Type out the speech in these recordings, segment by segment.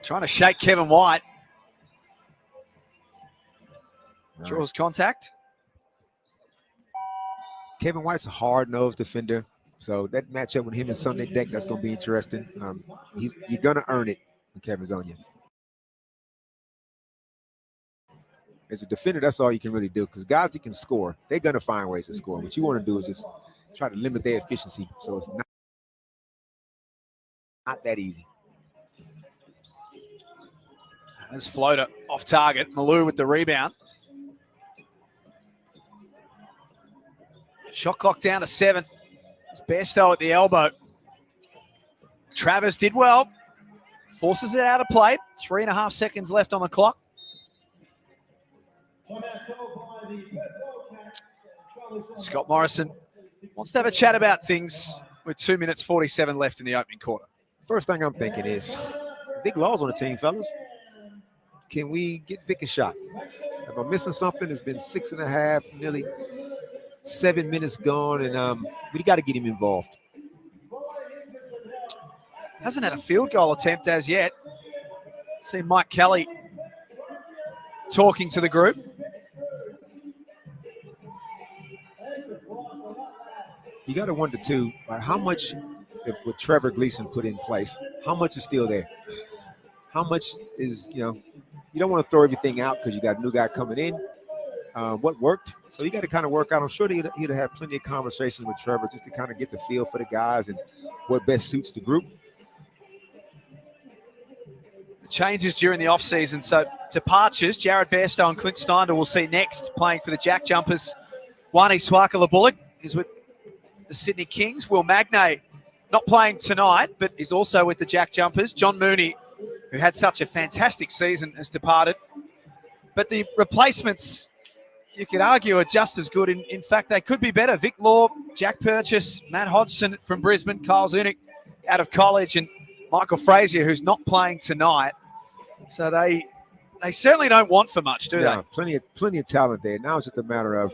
Trying to shake Kevin White. Nice. Draws contact. Kevin White's a hard-nosed defender, so that matchup with him and Sunday Deck, that's going to be interesting. You're going to earn it when Kevin's on you. As a defender, that's all you can really do, because guys that can score, they're going to find ways to score. What you want to do is just try to limit their efficiency, so it's not that easy. This floater off target. Malou with the rebound. Shot clock down to 7. It's Bairstow at the elbow. Travers did well. Forces it out of play. 3.5 seconds left on the clock. Scott Morrison wants to have a chat about things with 2 minutes 47 left in the opening quarter. First thing I'm thinking is, Vic Law's on the team, fellas. Can we get Vic a shot? Am I missing something? It's been 6.5, nearly 7 minutes gone, and we got to get him involved. Hasn't had a field goal attempt as yet. See Mike Kelly talking to the group. You got to wonder, too, how much with Trevor Gleason put in place, how much is still there? How much is, you don't want to throw everything out because you got a new guy coming in. What worked? So you got to kind of work out. I'm sure he'd have had plenty of conversations with Trevor just to kind of get the feel for the guys and what best suits the group. The changes during the offseason. So departures, Jared Bairstow and Clint Steindl will see next, playing for the Jack Jumpers. Wani Swakala-Bullock is with the Sydney Kings. Will Magnay not playing tonight, but is also with the Jack Jumpers. John Mooney, who had such a fantastic season, has departed. But the replacements, you could argue, are just as good. In fact, they could be better. Vic Law, Jack Purchase, Matt Hodgson from Brisbane, Kyle Zunick out of college, and Michael Frazier, who's not playing tonight. So they certainly don't want for much, do they? Plenty of talent there. Now it's just a matter of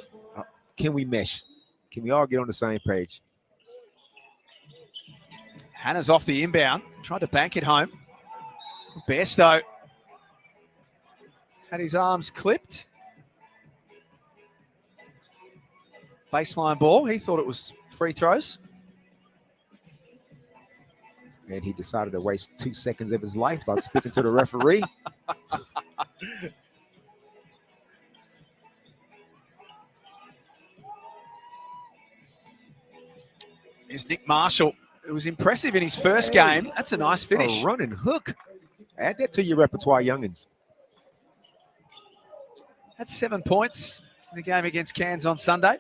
can we mesh? Can we all get on the same page? Hannah's off the inbound, tried to bank it home. Bairstow had his arms clipped. Baseline ball. He thought it was free throws. And he decided to waste 2 seconds of his life by speaking to the referee. Here's Nick Marshall. It was impressive in his first game. That's a nice finish. A running hook. Add that to your repertoire, youngins. That's 7 points in the game against Cairns on Sunday.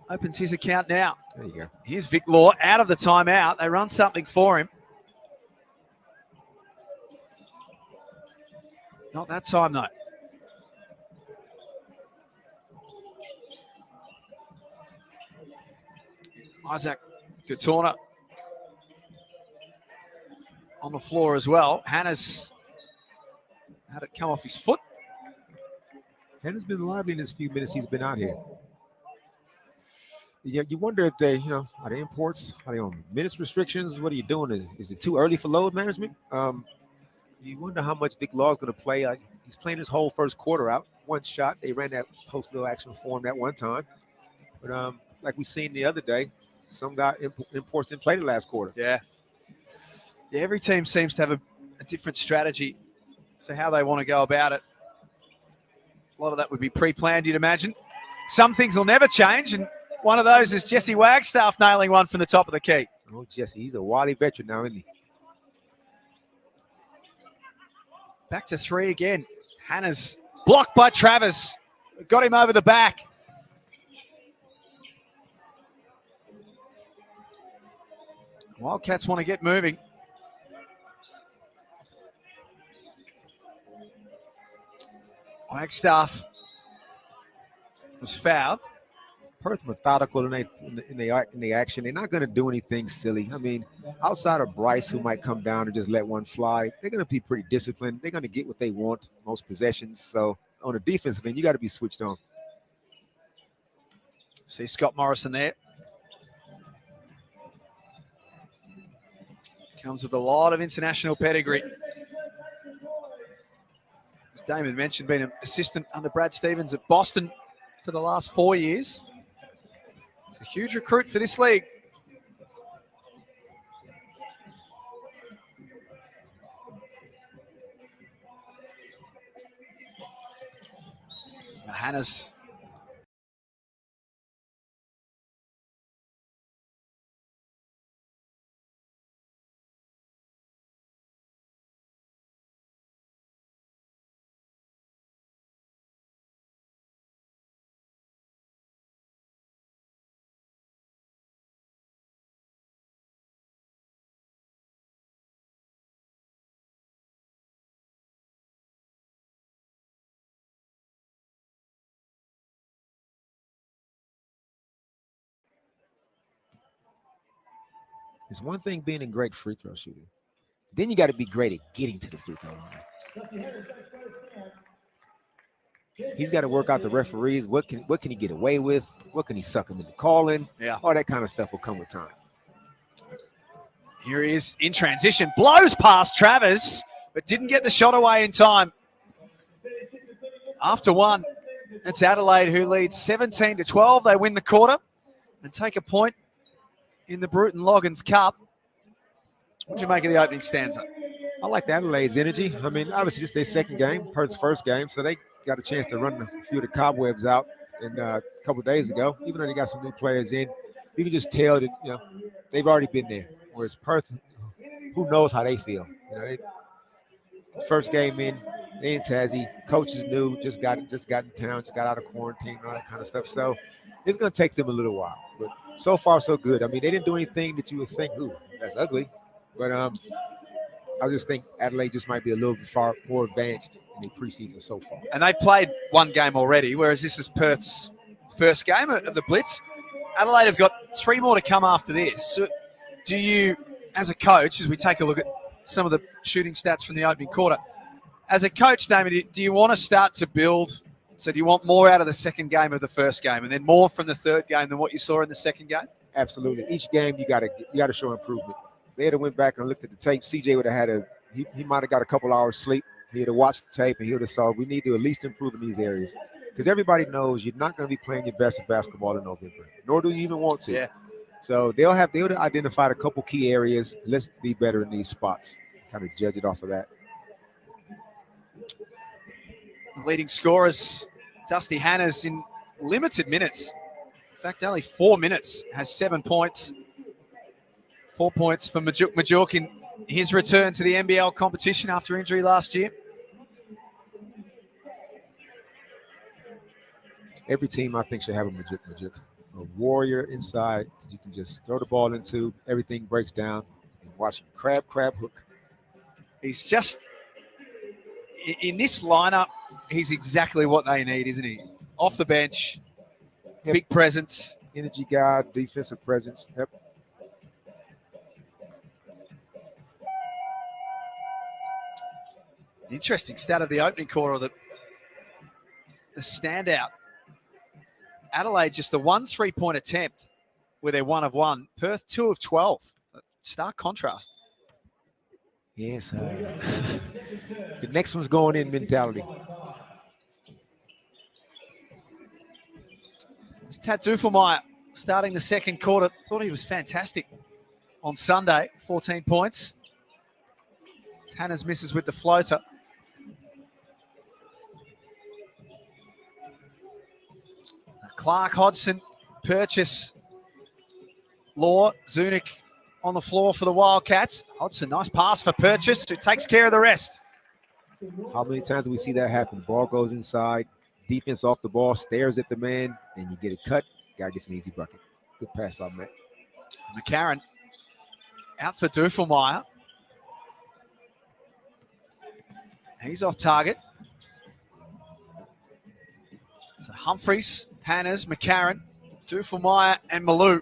Opens his account now. There you go. Here's Vic Law out of the timeout. They run something for him. Not that time, though. Isaac Gatorna on the floor as well. Hannah's had it come off his foot. Hannah's been lively in his few minutes he's been out here. Yeah, you wonder if they, are they imports? Are they on minutes restrictions? What are you doing? Is it too early for load management? You wonder how much Vic Law is going to play. He's playing his whole first quarter out. One shot. They ran that post-little action for him that one time. But like we seen the other day, some guy imports didn't play the last quarter. Yeah, every team seems to have a different strategy for how they want to go about it. A lot of that would be pre-planned, you'd imagine. Some things will never change, and one of those is Jesse Wagstaff nailing one from the top of the key. Oh, Jesse, he's a wily veteran now, isn't he? Back to 3 again. Hannah's blocked by Travers. Got him over the back. Wildcats want to get moving. Wagstaff was fouled. Perth methodical in the action. They're not going to do anything silly. I mean, outside of Bryce, who might come down and just let one fly, they're going to be pretty disciplined. They're going to get what they want, most possessions. So on the defensive end, you got to be switched on. See Scott Morrison there. Comes with a lot of international pedigree. As Damon mentioned, been an assistant under Brad Stevens at Boston for the last 4 years. It's a huge recruit for this league. Hannah's It's one thing being a great free throw shooter. Then you got to be great at getting to the free throw line. He's got to work out the referees. What can he get away with? What can he suck him into calling? Yeah. All that kind of stuff will come with time. Here he is in transition. Blows past Travers, but didn't get the shot away in time. After one, it's Adelaide who leads 17-12. They win the quarter and take a point in the Bruton Loggins Cup. What do you make of the opening stanza? I like the Adelaide's energy. I mean, obviously, this is their second game, Perth's first game, so they got a chance to run a few of the cobwebs out a couple of days ago. Even though they got some new players in, you can just tell that they've already been there. Whereas Perth, who knows how they feel? First game in, they in Tassie, coach is new, just got in town, just got out of quarantine, and all that kind of stuff. So it's going to take them a little while, but so far so good. I mean, they didn't do anything that you would think, ooh, that's ugly, but I just think Adelaide just might be a little bit far more advanced in the preseason so far. And they've played one game already, whereas this is Perth's first game of the Blitz. Adelaide have got 3 more to come after this. So do you, as a coach, as we take a look at some of the shooting stats from the opening quarter, as a coach, Damon, do you want to start to build? So do you want more out of the second game of the first game and then more from the third game than what you saw in the second game? Absolutely. Each game you got to show improvement. They had to went back and looked at the tape. CJ would have had he might have got a couple hours sleep. He had to watch the tape and he would have saw we need to at least improve in these areas. Because everybody knows you're not going to be playing your best of basketball in November, nor do you even want to. Yeah. So they would have identified a couple key areas. Let's be better in these spots. Kind of judge it off of that. Leading scorers, Dusty Hannah's in limited minutes. In fact, only 4 minutes, has 7 points. 4 points for Majuk in his return to the NBL competition after injury last year. Every team, I think, should have a Majuk. A warrior inside that you can just throw the ball into, everything breaks down, and watch him crab hook. He's just, in this lineup, he's exactly what they need, isn't he? Off the bench, big presence. Energy guy, defensive presence. Yep. Interesting stat of the opening quarter, the standout. Adelaide just the 1 3-point attempt where they're 1 of 1. Perth 2 of 12. Stark contrast. Yes. The next one's going in mentality. It's Tad Dufelmeyer starting the second quarter. Thought he was fantastic on Sunday. 14 points. Hannah's misses with the floater. Clark, Hodgson, Purchase, Law, Zunic on the floor for the Wildcats. Hodgson, nice pass for Purchase, who takes care of the rest. How many times do we see that happen? Ball goes inside, defense off the ball, stares at the man, and you get it cut. Guy gets an easy bucket. Good pass by Matt. McCarron out for Dufelmeyer. He's off target. So Humphreys, Hannahs, McCarron, Dufelmeyer, and Malou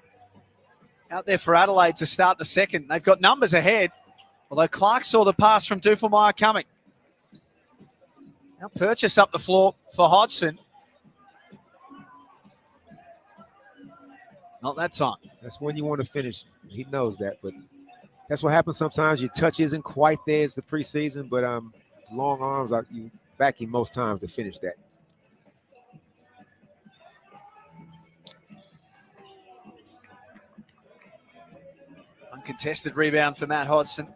out there for Adelaide to start the second. They've got numbers ahead, although Clark saw the pass from Dufelmeyer coming. Now Purchase up the floor for Hodgson. Not that time. That's when you want to finish. He knows that, but That's what happens sometimes. Your touch isn't quite there as the preseason, but long arms, you back him most times to finish that. Uncontested rebound for Matt Hodgson.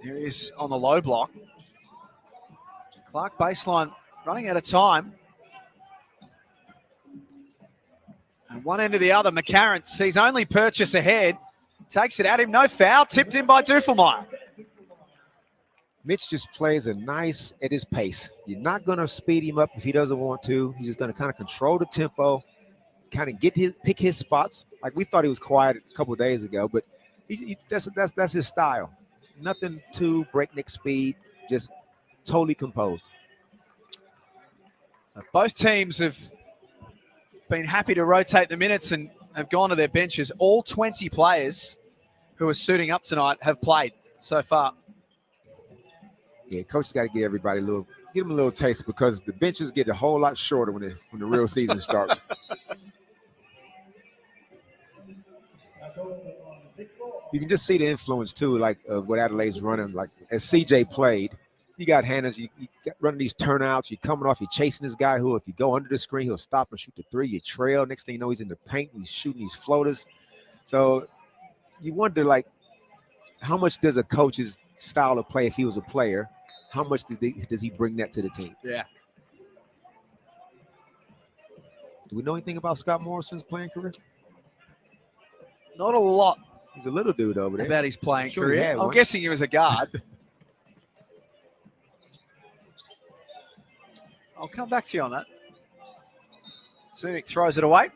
There he is on the low block. Clark baseline running out of time. And one end to the other, McCarron sees only Purchase ahead. Takes it at him, no foul, tipped in by Dufelmeyer. Mitch just plays a nice at his pace. You're not going to speed him up if he doesn't want to. He's just going to kind of control the tempo, kind of pick his spots. Like we thought he was quiet a couple of days ago, but that's his style. Nothing too breakneck speed, just totally composed. So both teams have been happy to rotate the minutes and have gone to their benches. All 20 players who are suiting up tonight have played so far. Yeah, coach has got to give everybody give them a little taste because the benches get a whole lot shorter when the real season starts. You can just see the influence too, like of what Adelaide's running. Like as CJ played, you got Hannah's, you got running these turnouts. You're coming off, you're chasing this guy who, if you go under the screen, he'll stop and shoot the three. You trail. Next thing you know, he's in the paint. He's shooting these floaters. So you wonder, like, how much does a coach's style of play, if he was a player, how much does he bring that to the team? Yeah. Do we know anything about Scott Morrison's playing career? Not a lot. He's a little dude over there. About his playing Sure career. I'm guessing he was a guard. I'll come back to you on that. Sunic throws it away. A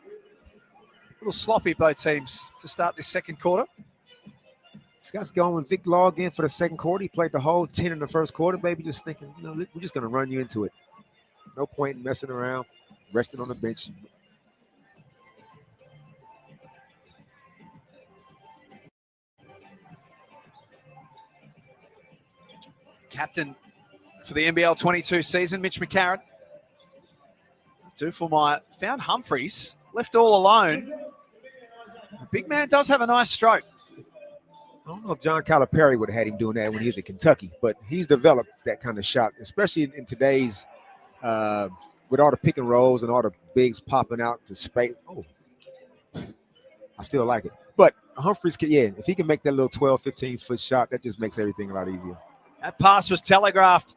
little sloppy, both teams, to start this second quarter. Scott's going with Vic Law again for the second quarter. He played the whole 10 in the first quarter, baby, just thinking, we're just going to run you into it. No point in messing around, resting on the bench. Captain for the NBL 22 season, Mitch McCarron. Dufelmeyer found Humphreys, left all alone. The big man does have a nice stroke. I don't know if John Calipari would have had him doing that when he was at Kentucky, but he's developed that kind of shot, especially in today's, with all the pick and rolls and all the bigs popping out to space. Oh, I still like it. But Humphreys, if he can make that little 12, 15-foot shot, that just makes everything a lot easier. That pass was telegraphed.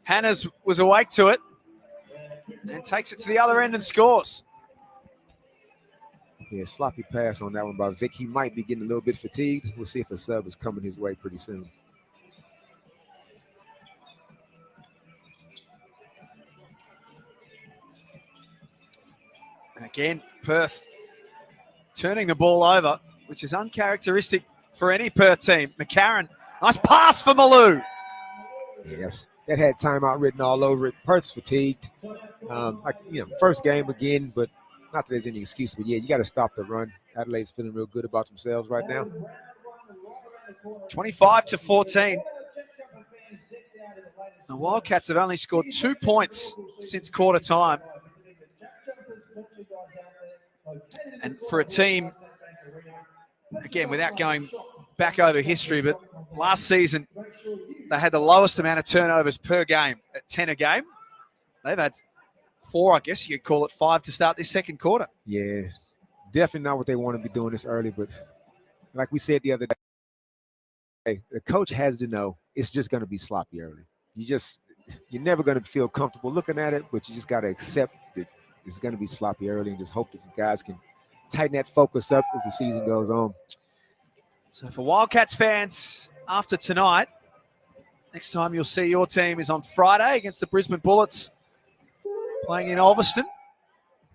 Hannahs was awake to it and takes it to the other end and scores. Yeah, sloppy pass on that one by Vic. He might be getting a little bit fatigued. We'll see if a sub is coming his way pretty soon. And again, Perth turning the ball over, which is uncharacteristic for any Perth team. McCarron, nice pass for Malou. Yes, that had timeout written all over it. Perth's fatigued. First game again, but not that there's any excuse, but yeah, you got to stop the run. Adelaide's feeling real good about themselves right now. 25-14. The Wildcats have only scored 2 points since quarter time. And for a team, again, without going back over history, but last season, they had the lowest amount of turnovers per game at 10 a game. They've had 4, I guess you could call it 5 to start this second quarter. Yeah, definitely not what they want to be doing this early, but like we said the other day, the coach has to know it's just going to be sloppy early. You're never going to feel comfortable looking at it, but you just got to accept that it's going to be sloppy early and just hope that you guys can tighten that focus up as the season goes on. So for Wildcats fans, after tonight, next time you'll see your team is on Friday against the Brisbane Bullets, playing in Ulverston.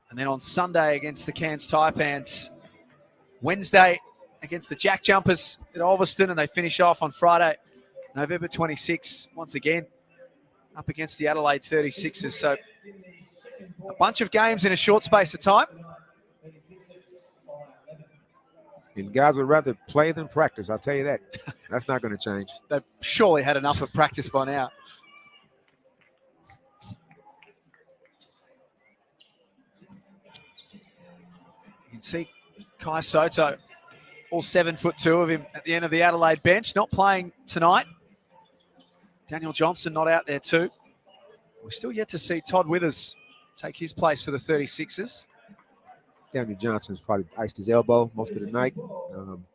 And then on Sunday against the Cairns Taipans. Wednesday against the Jack Jumpers at Ulverston. And they finish off on Friday, November 26, once again, up against the Adelaide 36ers. So a bunch of games in a short space of time. And guys would rather play than practice, I'll tell you that. That's not going to change. They've surely had enough of practice by now. see Kai Soto, all 7'2" of him at the end of the Adelaide bench, not playing tonight. Daniel Johnson not out there too. We're still yet to see Todd Withers take his place for the 36ers. Daniel Johnson's probably iced his elbow most of the night. I'm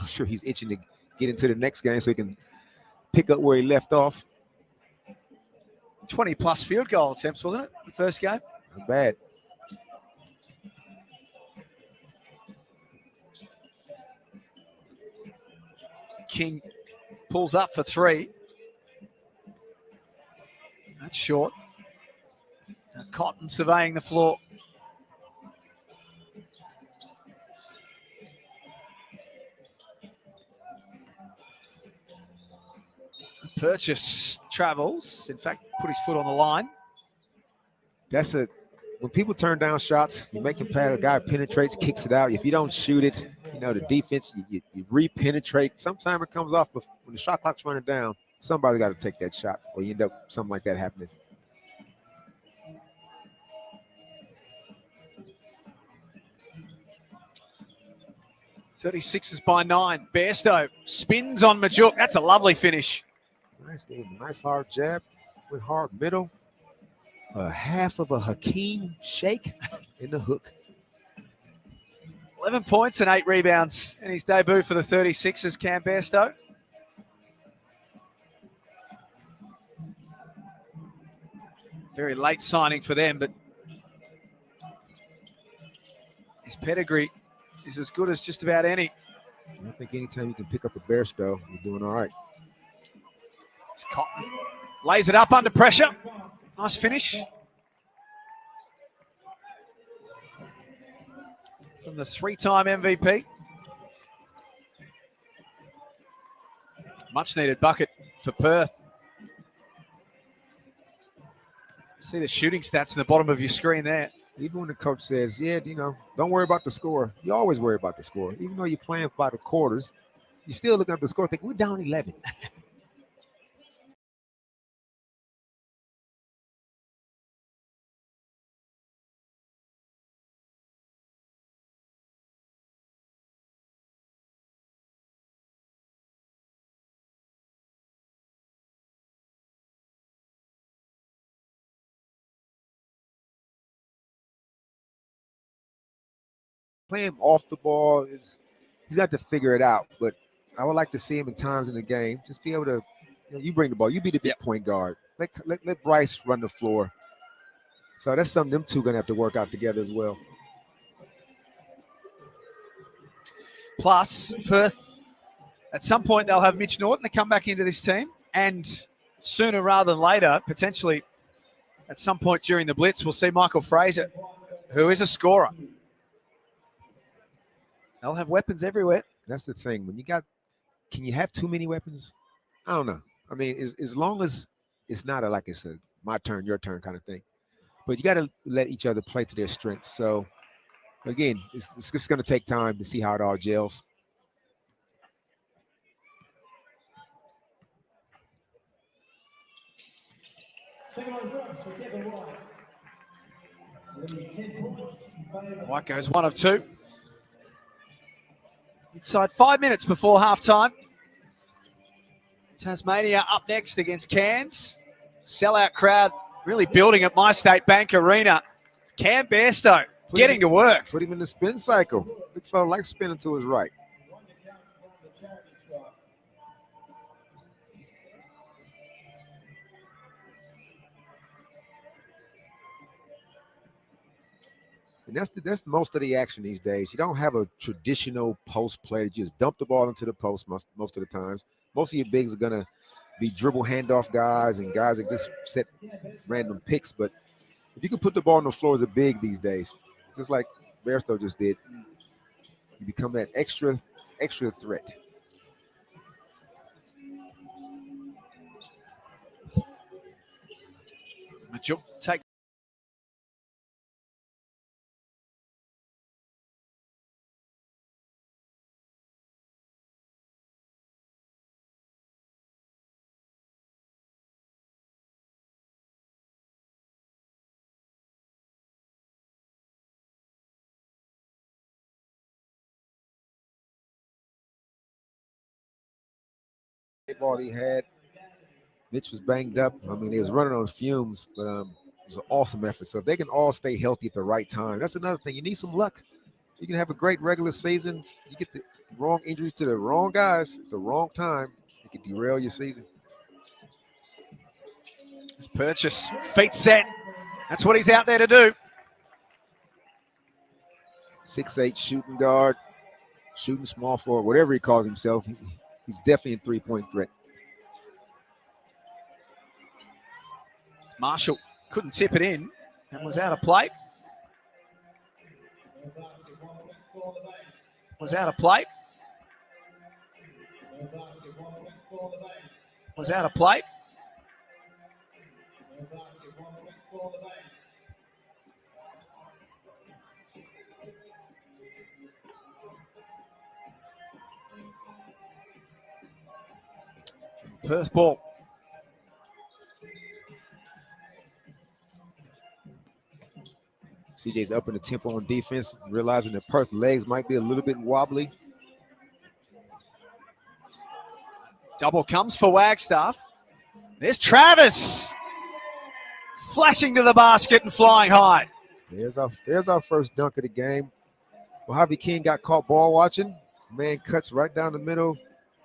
sure he's itching to get into the next game so he can pick up where he left off. 20-plus field goal attempts, wasn't it, the first game? Not bad. King pulls up for 3. That's short. Now Cotton surveying the floor. Purchase travels. In fact, put his foot on the line. That's when people turn down shots, you make him pass. A guy penetrates, kicks it out. If you don't shoot it, the defense, you re-penetrate. Sometimes it comes off, but when the shot clock's running down, somebody's got to take that shot, or you end up something like that happening. .36 by 9. Bairstow spins on Majuk. That's a lovely finish. Nice, gave him a nice hard jab with hard middle. A half of a Hakeem shake in the hook. 11 points and 8 rebounds in his debut for the 36ers, Cam Bairstow. Very late signing for them, but his pedigree is as good as just about any. I think anytime you can pick up a Bairstow, you're doing all right. It's Cotton. Lays it up under pressure. Nice finish. From the 3-time MVP. Much needed bucket for Perth. See the shooting stats in the bottom of your screen there. Even when the coach says, yeah, don't worry about the score. You always worry about the score. Even though you're playing by the quarters, you're still looking at the score thinking, we're down 11. Play him off the ball he's got to figure it out. But I would like to see him in times in the game just be able to. You bring the ball. You be the big point guard. Let Bryce run the floor. So that's something them two gonna have to work out together as well. Plus, Perth, at some point they'll have Mitch Norton to come back into this team, and sooner rather than later, potentially at some point during the blitz, we'll see Michael Fraser, who is a scorer. They'll have weapons everywhere. That's the thing. Can you have too many weapons? I don't know. I mean, as long as it's not it's a my turn, your turn kind of thing. But you got to let each other play to their strengths. So, again, it's just going to take time to see how it all gels. White goes 1 of 2. Inside 5 minutes before halftime. Tasmania up next against Cairns. Sellout crowd really building at My State Bank Arena. It's Cam Bairstow getting to work. Put him in the spin cycle. Big fella likes spinning to his right. And that's most of the action these days. You don't have a traditional post play. You just dump the ball into the post most of the times. Most of your bigs are going to be dribble handoff guys and guys that just set random picks. But if you can put the ball on the floor as a big these days, just like Bairstow just did, you become that extra threat. Majuk takes ball he had. Mitch was banged up. I mean, he was running on fumes, but it was an awesome effort. So if they can all stay healthy at the right time, that's another thing. You need some luck. You can have a great regular season. You get the wrong injuries to the wrong guys at the wrong time. It can derail your season. His Purchase, feet set. That's what he's out there to do. 6'8" shooting guard, shooting small forward, whatever he calls himself. He's definitely a three-point threat. Marshall couldn't tip it in and was out of play. Was out of play. Was out of play. Perth ball. CJ's up in the tempo on defense, realizing that Perth's legs might be a little bit wobbly. Double comes for Wagstaff. There's Travis. Flashing to the basket and flying high. There's our first dunk of the game. Mojave King got caught ball watching. Man cuts right down the middle.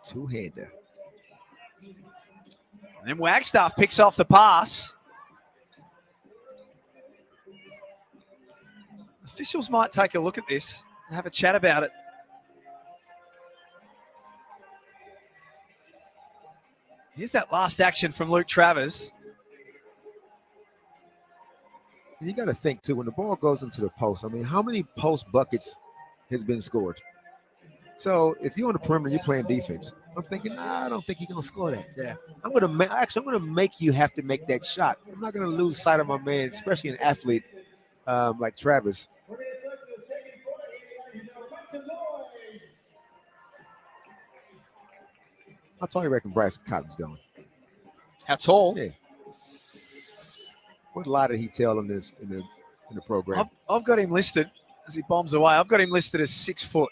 Two-hander. And then Wagstaff picks off the pass. Officials might take a look at this and have a chat about it. Here's that last action from Luke Travers. You got to think, too, when the ball goes into the post, I mean, how many post buckets has been scored? So if you're on the perimeter, you're playing defense. I'm thinking, I don't think he's going to score that. Yeah. I'm going to make you have to make that shot. I'm not going to lose sight of my man, especially an athlete like Travis. How tall you reckon Bryce Cotton's going? How tall? Yeah. What lie did he tell in the program? I've got him listed as he bombs away. I've got him listed as 6 foot.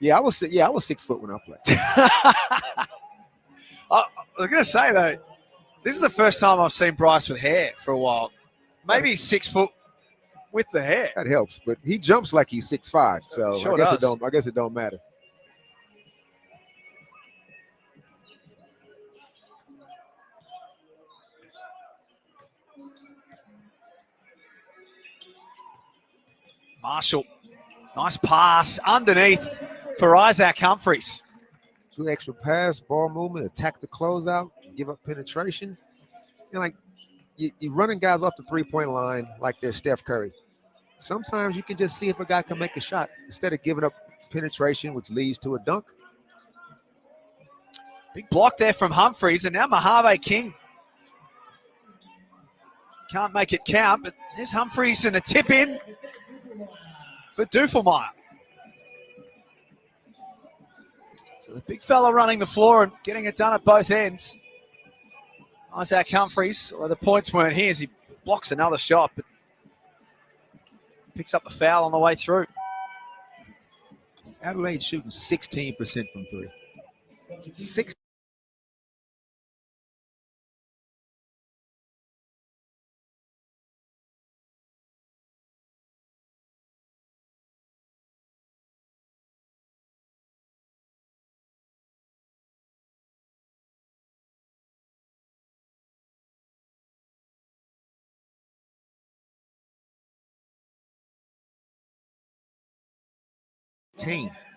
Yeah, I was 6 foot when I played. I was going to say though, this is the first time I've seen Bryce with hair for a while. Maybe he's 6 foot with the hair. That helps, but he jumps like he's 6'5", so Sure I guess it don't matter. Marshall, nice pass underneath for Isaac Humphries. Good extra pass, ball movement, attack the closeout, give up penetration. You're running guys off the three-point line like they're Steph Curry. Sometimes you can just see if a guy can make a shot instead of giving up penetration, which leads to a dunk. Big block there from Humphries, and now Mojave King can't make it count, but there's Humphries and a tip in for Dufelmeyer. So the big fella running the floor and getting it done at both ends. Isaac Humphries, well, the points weren't his. He blocks another shot, but picks up the foul on the way through. Adelaide shooting 16% from three. 6.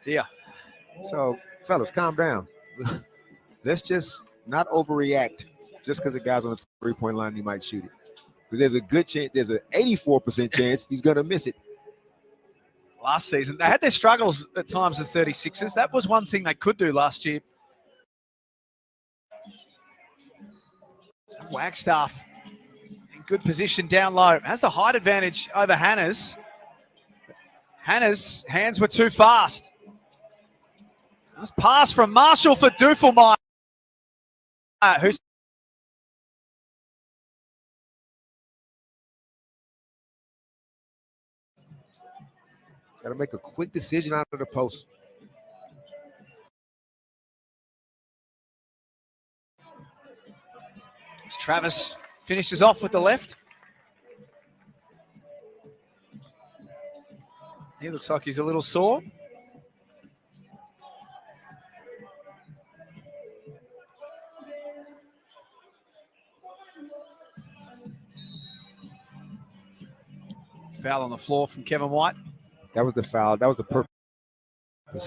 Yeah. So, fellas, calm down. Let's just not overreact just because the guy's on the three-point line, he might shoot it. Because there's a good chance, there's an 84% chance he's going to miss it. Last season, they had their struggles at times, the 36ers. That was one thing they could do last year. Wagstaff in good position down low. Has the height advantage over Hanna's. Hanna's hands were too fast. Nice pass from Marshall for Dufelmeyer. Who's Got to make a quick decision out of the post. As Travis finishes off with the left. He looks like he's a little sore. Foul on the floor from Kevin White. That was the foul. That was the purpose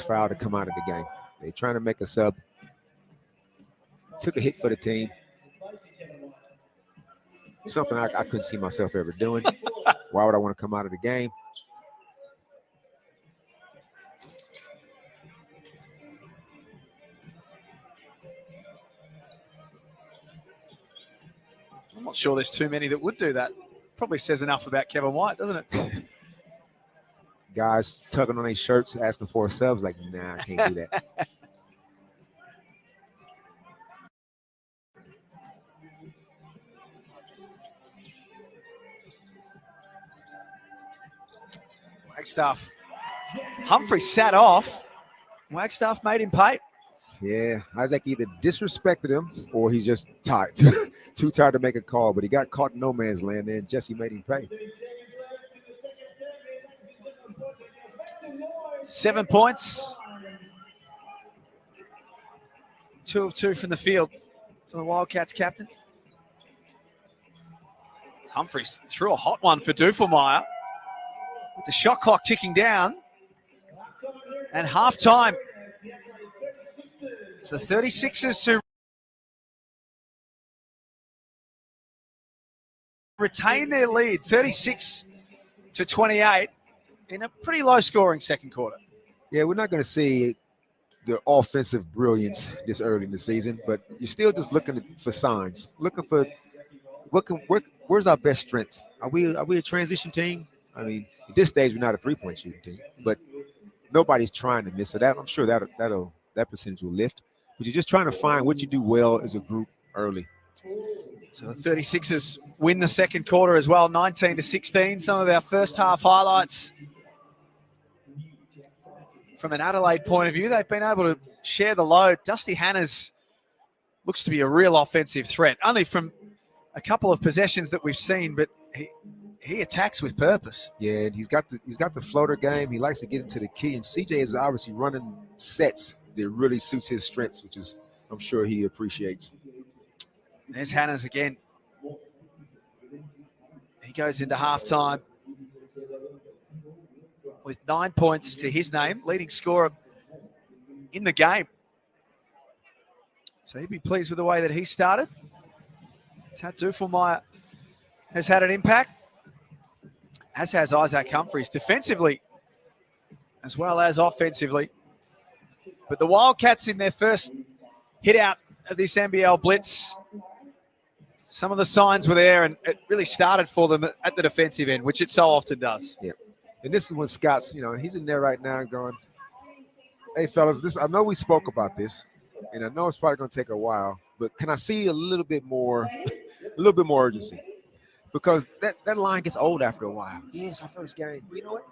foul to come out of the game. They're trying to make a sub. Took a hit for the team. Something I couldn't see myself ever doing. Why would I want to come out of the game? I'm not sure there's too many that would do that. Probably says enough about Kevin White, doesn't it? Guys tugging on their shirts, asking for subs, like, nah, I can't do that. Wagstaff. Humphrey sat off. Wagstaff made him pay. Yeah, Isaac either disrespected him or he's just tired, too tired to make a call. But he got caught in no man's land there, and Jesse made him pay. 7 points. 2 of 2 from the field for the Wildcats captain. Humphreys threw a hot one for Dufelmeyer with the shot clock ticking down. And halftime. It's the 36ers who retain their lead, 36-28, in a pretty low-scoring second quarter. Yeah, we're not going to see the offensive brilliance this early in the season, but you're still just looking for signs, looking for where's our best strengths. Are we a transition team? I mean, at this stage, we're not a three-point shooting team, but nobody's trying to miss. So that I'm sure that percentage will lift. But you're just trying to find what you do well as a group early. So the 36ers win the second quarter as well, 19-16. Some of our first half highlights from an Adelaide point of view. They've been able to share the load. Dusty Hannahs looks to be a real offensive threat, only from a couple of possessions that we've seen, but he attacks with purpose. Yeah, and he's got the floater game. He likes to get into the key, and CJ is obviously running sets that really suits his strengths, which is I'm sure he appreciates. There's Hannahs again. He goes into halftime with 9 points to his name, leading scorer in the game. So he'd be pleased with the way that he started. Tad Dufelmeyer has had an impact, as has Isaac Humphreys, defensively as well as offensively. But the Wildcats in their first hit out of this NBL blitz, some of the signs were there, and it really started for them at the defensive end, which it so often does. Yeah. And this is when Scott's, he's in there right now going, hey, fellas, I know we spoke about this, and I know it's probably going to take a while, but can I see a little bit more urgency? Because that line gets old after a while. Yeah, it's our first game. But you know what?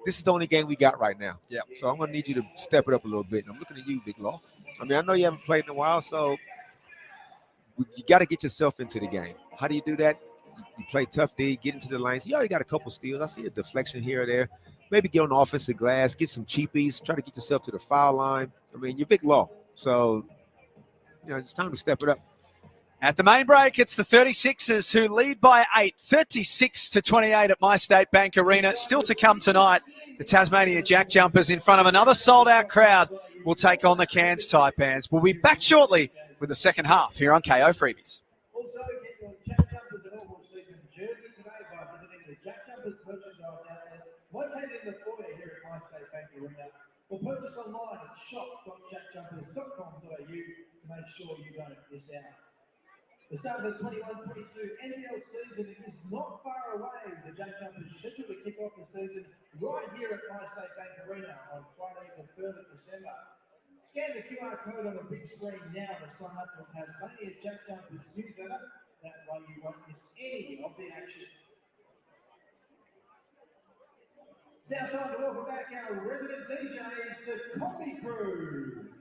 This is the only game we got right now. Yeah. So I'm going to need you to step it up a little bit. And I'm looking at you, Big Law. I mean, I know you haven't played in a while, so you got to get yourself into the game. How do you do that? You play tough D, get into the lanes. You already got a couple steals. I see a deflection here or there. Maybe get on the offensive glass, get some cheapies, try to get yourself to the foul line. I mean, you're Big Law. So, it's time to step it up. At the main break, it's the 36ers who lead by 8, 36-28 at My State Bank Arena. Still to come tonight, the Tasmania Jack Jumpers in front of another sold-out crowd will take on the Cairns Taipans. We'll be back shortly with the second half here on KO Freebies. Also, get your Jack Jumpers and all season jersey today by visiting the Jack Jumpers merchandise outlet located in the foyer here at My State Bank Arena, or purchase online at shop.jackjumpers.com.au to make sure you don't miss out. The start of the 21-22 NBL season is not far away. The Jack Jumpers scheduled to kick off the season right here at My State Bank Arena on Friday the 3rd of December. Scan the QR code on the big screen now to sign up for Tasmania Jack Jumpers newsletter. That way you won't miss any of the action. It's now time to welcome back our resident DJs, the Coffee Crew.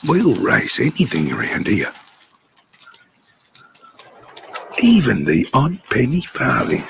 We'll race anything around here. Even the odd penny farthing.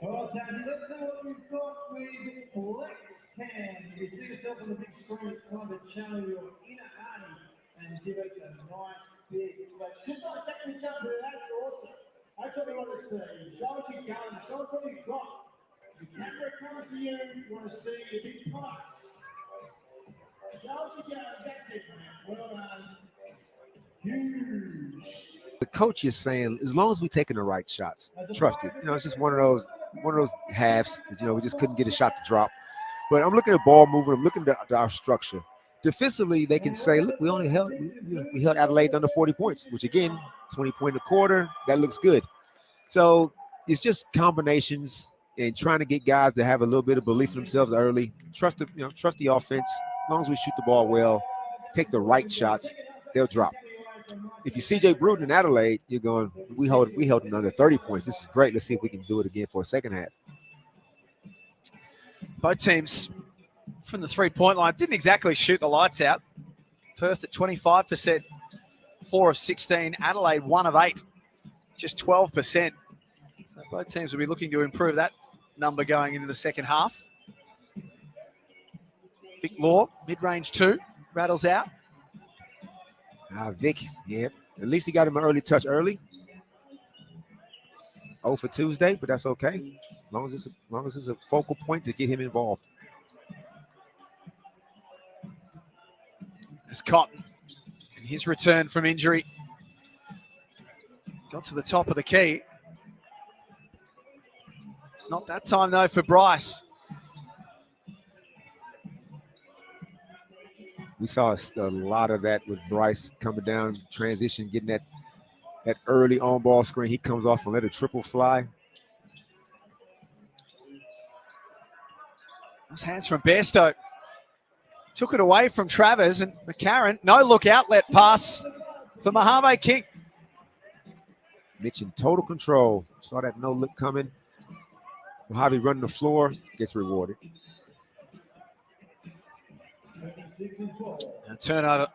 All right, Tony, let's see what we've got with Flex Cam. You see yourself on the big screen, it's time to channel your inner Arnie and give us a nice big flex. Just like taking the jumper, that's awesome. That's what we want to see. Show us your talent, show us what you've got. The camera comes to you, we want to see your big products. Show us your talent, that's it, man. Well done. Huge. The coach is saying, as long as we're taking the right shots, trust it. You know, it's just one of those halves that, you know, we just couldn't get a shot to drop. But I'm looking at ball movement. I'm looking at our structure. Defensively, they can say, look, we held Adelaide under 40 points, which again, 20 point a quarter. That looks good. So it's just combinations and trying to get guys to have a little bit of belief in themselves early. Trust the offense. As long as we shoot the ball well, take the right shots, they'll drop. If you CJ Bruton in Adelaide, you're going, we held them under 30 points. This is great. Let's see if we can do it again for a second half. Both teams from the three-point line didn't exactly shoot the lights out. Perth at 25%, 4 of 16. Adelaide 1 of 8, just 12%. So both teams will be looking to improve that number going into the second half. Vic Law, mid-range 2, rattles out. Vic, yeah, at least he got him an early touch early. 0 for Tuesday, but that's okay. As long as it's a focal point to get him involved. There's Cotton and his return from injury. Got to the top of the key. Not that time though for Bryce. We saw a lot of that with Bryce coming down, transition, getting that early on-ball screen. He comes off and let a triple fly. Those hands from Bairstow. Took it away from Travers and McCarron. No look outlet pass for Mojave King. Mitch in total control. Saw that no look coming. Mojave running the floor, gets rewarded. A turnover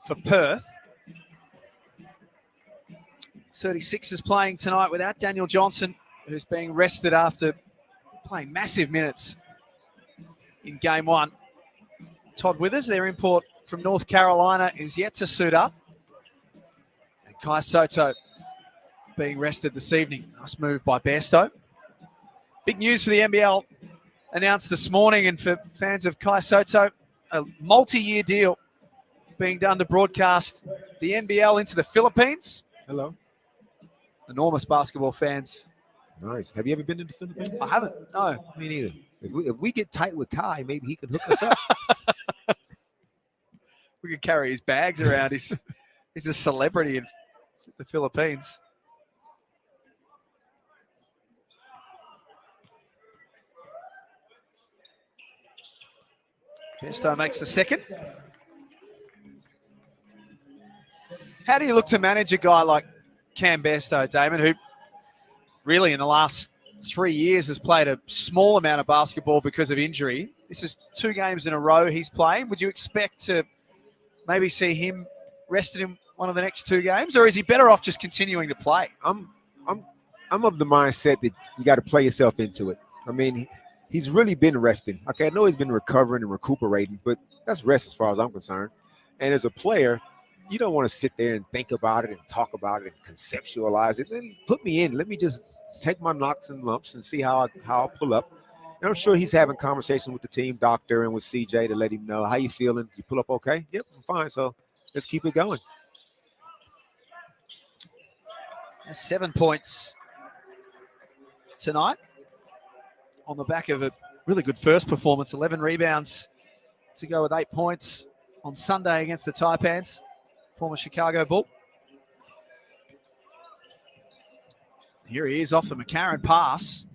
for Perth. 36ers playing tonight without Daniel Johnson, who's being rested after playing massive minutes in game 1. Todd Withers, their import from North Carolina, is yet to suit up. And Kai Soto being rested this evening. Nice move by Bairstow. Big news for the NBL announced this morning, and for fans of Kai Soto, a multi-year deal being done to broadcast the NBL into the Philippines. Hello. Enormous basketball fans. Nice. Have you ever been to the Philippines? I haven't, no. Me neither. If we get tight with Kai, maybe he can hook us up. We could carry his bags around. He's a celebrity in the Philippines. Bairstow makes the second. How do you look to manage a guy like Cam Bairstow, Damon, who really in the last 3 years has played a small amount of basketball because of injury? This is 2 games in a row he's playing. Would you expect to maybe see him rested in one of the next 2 games, or is he better off just continuing to play? I'm of the mindset that you got to play yourself into it. I mean, he's really been resting. Okay, I know he's been recovering and recuperating, but that's rest as far as I'm concerned. And as a player, you don't want to sit there and think about it and talk about it and conceptualize it. Then put me in. Let me just take my knocks and lumps and see how I'll pull up. And I'm sure he's having conversations with the team doctor and with CJ to let him know, how you feeling? You pull up okay? Yep, I'm fine. So let's keep it going. That's 7 points tonight on the back of a really good first performance. 11 rebounds to go with 8 points on Sunday against the Taipans, former Chicago Bull. Here he is off the McCarron pass.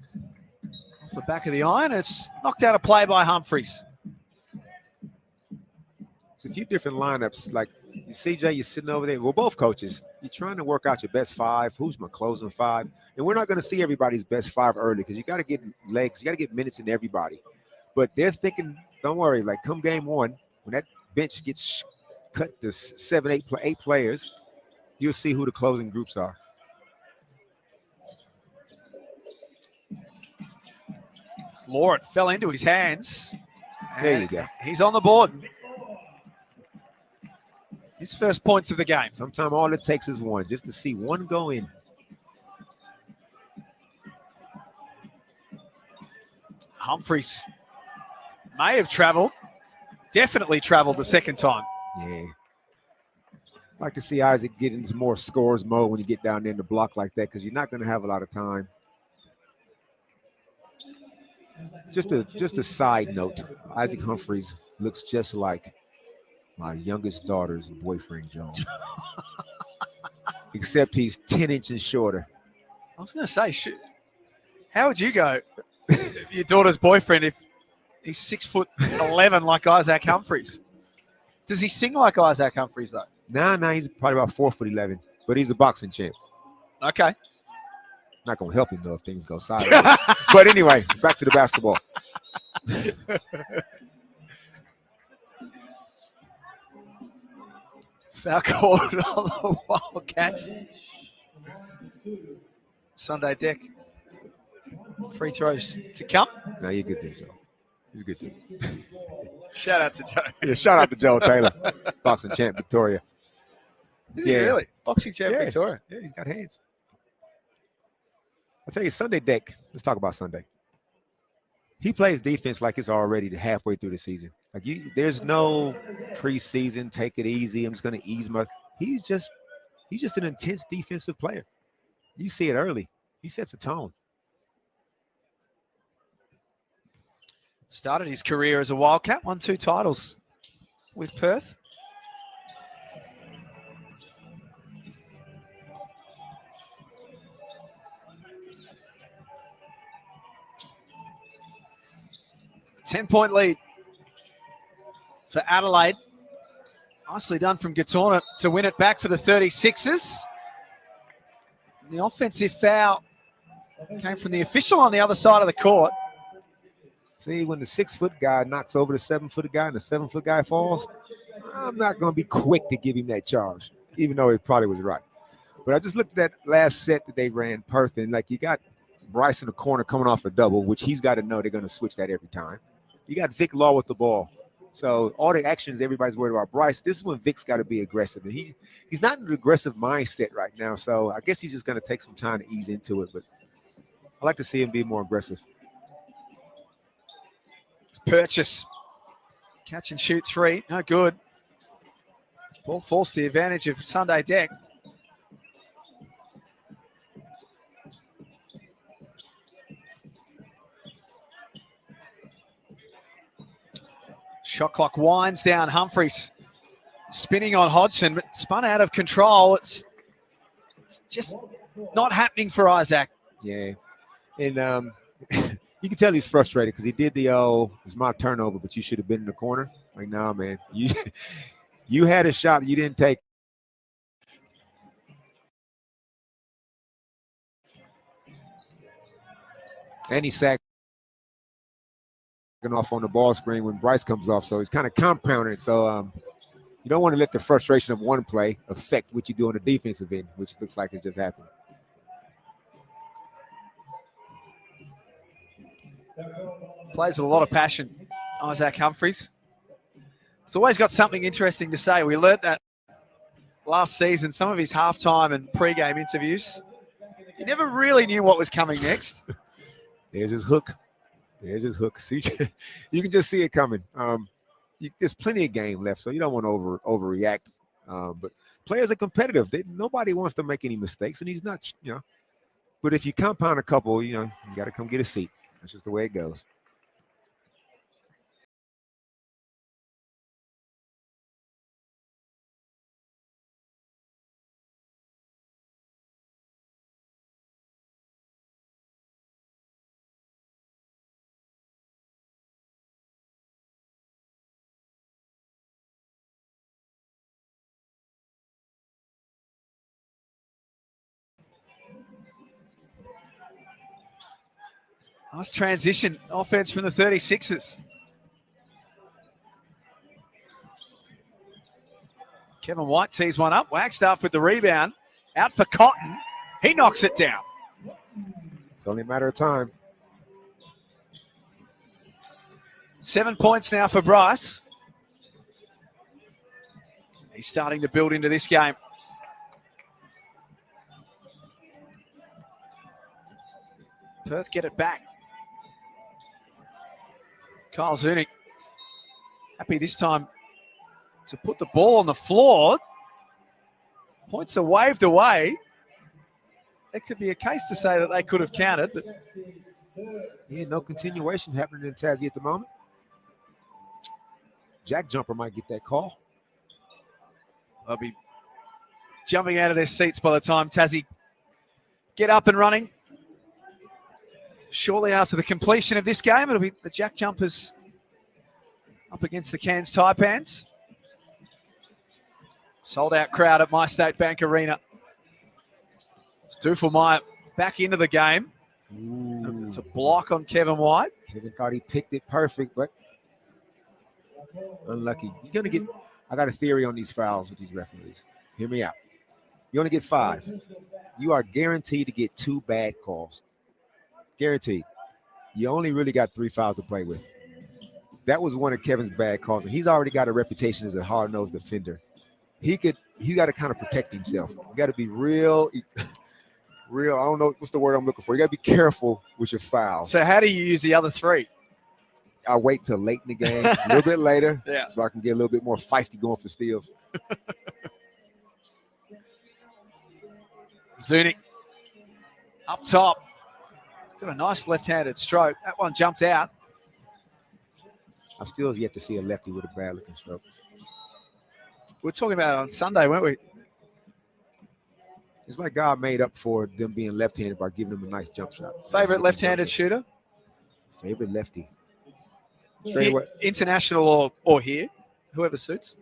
Off the back of the iron. It's knocked out a play by Humphreys. It's a few different lineups. Like CJ, you're sitting over there. Well, both coaches, you're trying to work out your best five. Who's my closing five? And we're not going to see everybody's best five early because you got to get legs. You got to get minutes in everybody. But they're thinking, don't worry, like come game one, when that bench gets cut to 7, 8 players, you'll see who the closing groups are. Lord fell into his hands. There you go. He's on the board. His first points of the game. Sometimes all it takes is one, just to see one go in. Humphreys may have traveled, definitely traveled the second time. Yeah. I like to see Isaac get into more scores mode when you get down there in the block like that because you're not going to have a lot of time. Just a side note, Isaac Humphreys looks just like my youngest daughter's boyfriend, John. Except he's 10 inches shorter. I was going to say, how would you go your daughter's boyfriend if he's 6'11" like Isaac Humphreys? Does he sing like Isaac Humphreys, though? Nah, he's probably about 4'11", but he's a boxing champ. Okay. Not going to help him, though, if things go sideways. But anyway, back to the basketball. Foul called on the Wildcats. Sunday deck. Free throws to come. No, you're good there, Joe. He's a good dude. Shout out to Joe. Yeah, shout out to Joe Taylor, boxing champ Victoria. Is he really? Boxing champ Victoria. Yeah, he's got hands. I'll tell you, Sunday deck. Let's talk about Sunday. He plays defense like it's already halfway through the season. Like there's no preseason, take it easy. I'm just going to ease my. He's just an intense defensive player. You see it early. He sets a tone. Started his career as a Wildcat, won 2 titles with Perth. Ten-point lead for Adelaide. Nicely done from Gatorna to win it back for the 36ers. The offensive foul came from the official on the other side of the court. See, when the 6-foot guy knocks over the 7-foot guy and the 7-foot guy falls, I'm not going to be quick to give him that charge, even though it probably was right. But I just looked at that last set that they ran, Perth, and like you got Bryce in the corner coming off a double, which he's got to know they're going to switch that every time. You got Vic Law with the ball. So all the actions, everybody's worried about Bryce. This is when Vic's got to be aggressive. And he's not in an aggressive mindset right now. So I guess he's just going to take some time to ease into it. But I like to see him be more aggressive. It's Purchase. Catch and shoot 3. No good. Ball falls to the advantage of Sunday Deck. Shot clock winds down. Humphreys spinning on Hodgson, but spun out of control. It's just not happening for Isaac. Yeah. And you can tell he's frustrated because he did it's my turnover, but you should have been in the corner. Like, nah, man. You had a shot, you didn't take. And he sacked off on the ball screen when Bryce comes off, so he's kind of compounding it. So you don't want to let the frustration of one play affect what you do on the defensive end, which looks like it just happened. Plays with a lot of passion, Isaac Humphreys. He's always got something interesting to say. We learnt that last season, some of his halftime and pre-game interviews. He never really knew what was coming next. There's his hook. There's his hook. See, you can just see it coming. There's plenty of game left, so you don't want to overreact. But players are competitive. Nobody wants to make any mistakes, and he's not. But if you compound a couple, you got to come get a seat. That's just the way it goes. Nice transition offense from the 36ers. Kevin White tees one up. Wagstaff with the rebound. Out for Cotton. He knocks it down. It's only a matter of time. 7 points now for Bryce. He's starting to build into this game. Perth get it back. Kyle Zunic happy this time to put the ball on the floor. Points are waved away. There could be a case to say that they could have counted, but yeah, no continuation happening in Tassie at the moment. Jack Jumper might get that call. they'll be jumping out of their seats by the time Tassie get up and running. Shortly after the completion of this game, it'll be the Jack Jumpers up against the Cairns Taipans. Sold out crowd at MyState Bank Arena. Stuffelmeyer back into the game. Ooh. It's a block on Kevin White. Kevin thought he picked it perfect, but unlucky. You're gonna get. I got a theory on these fouls with these referees. Hear me out. You only get 5. You are guaranteed to get 2 bad calls. Guaranteed. You only really got 3 fouls to play with. That was one of Kevin's bad calls, and he's already got a reputation as a hard-nosed defender. He got to kind of protect himself. You got to be real. I don't know what's the word I'm looking for. You got to be careful with your fouls. So how do you use the other 3? I wait till late in the game, a little bit later, yeah, so I can get a little bit more feisty going for steals. Zunic up top. He's got a nice left-handed stroke. That one jumped out. I've still yet to see a lefty with a bad-looking stroke. We were talking about it on Sunday, weren't we? It's like God made up for them being left-handed by giving them a nice jump shot. Favorite left-handed shooter? Favorite lefty. Straight away. International or here, whoever suits.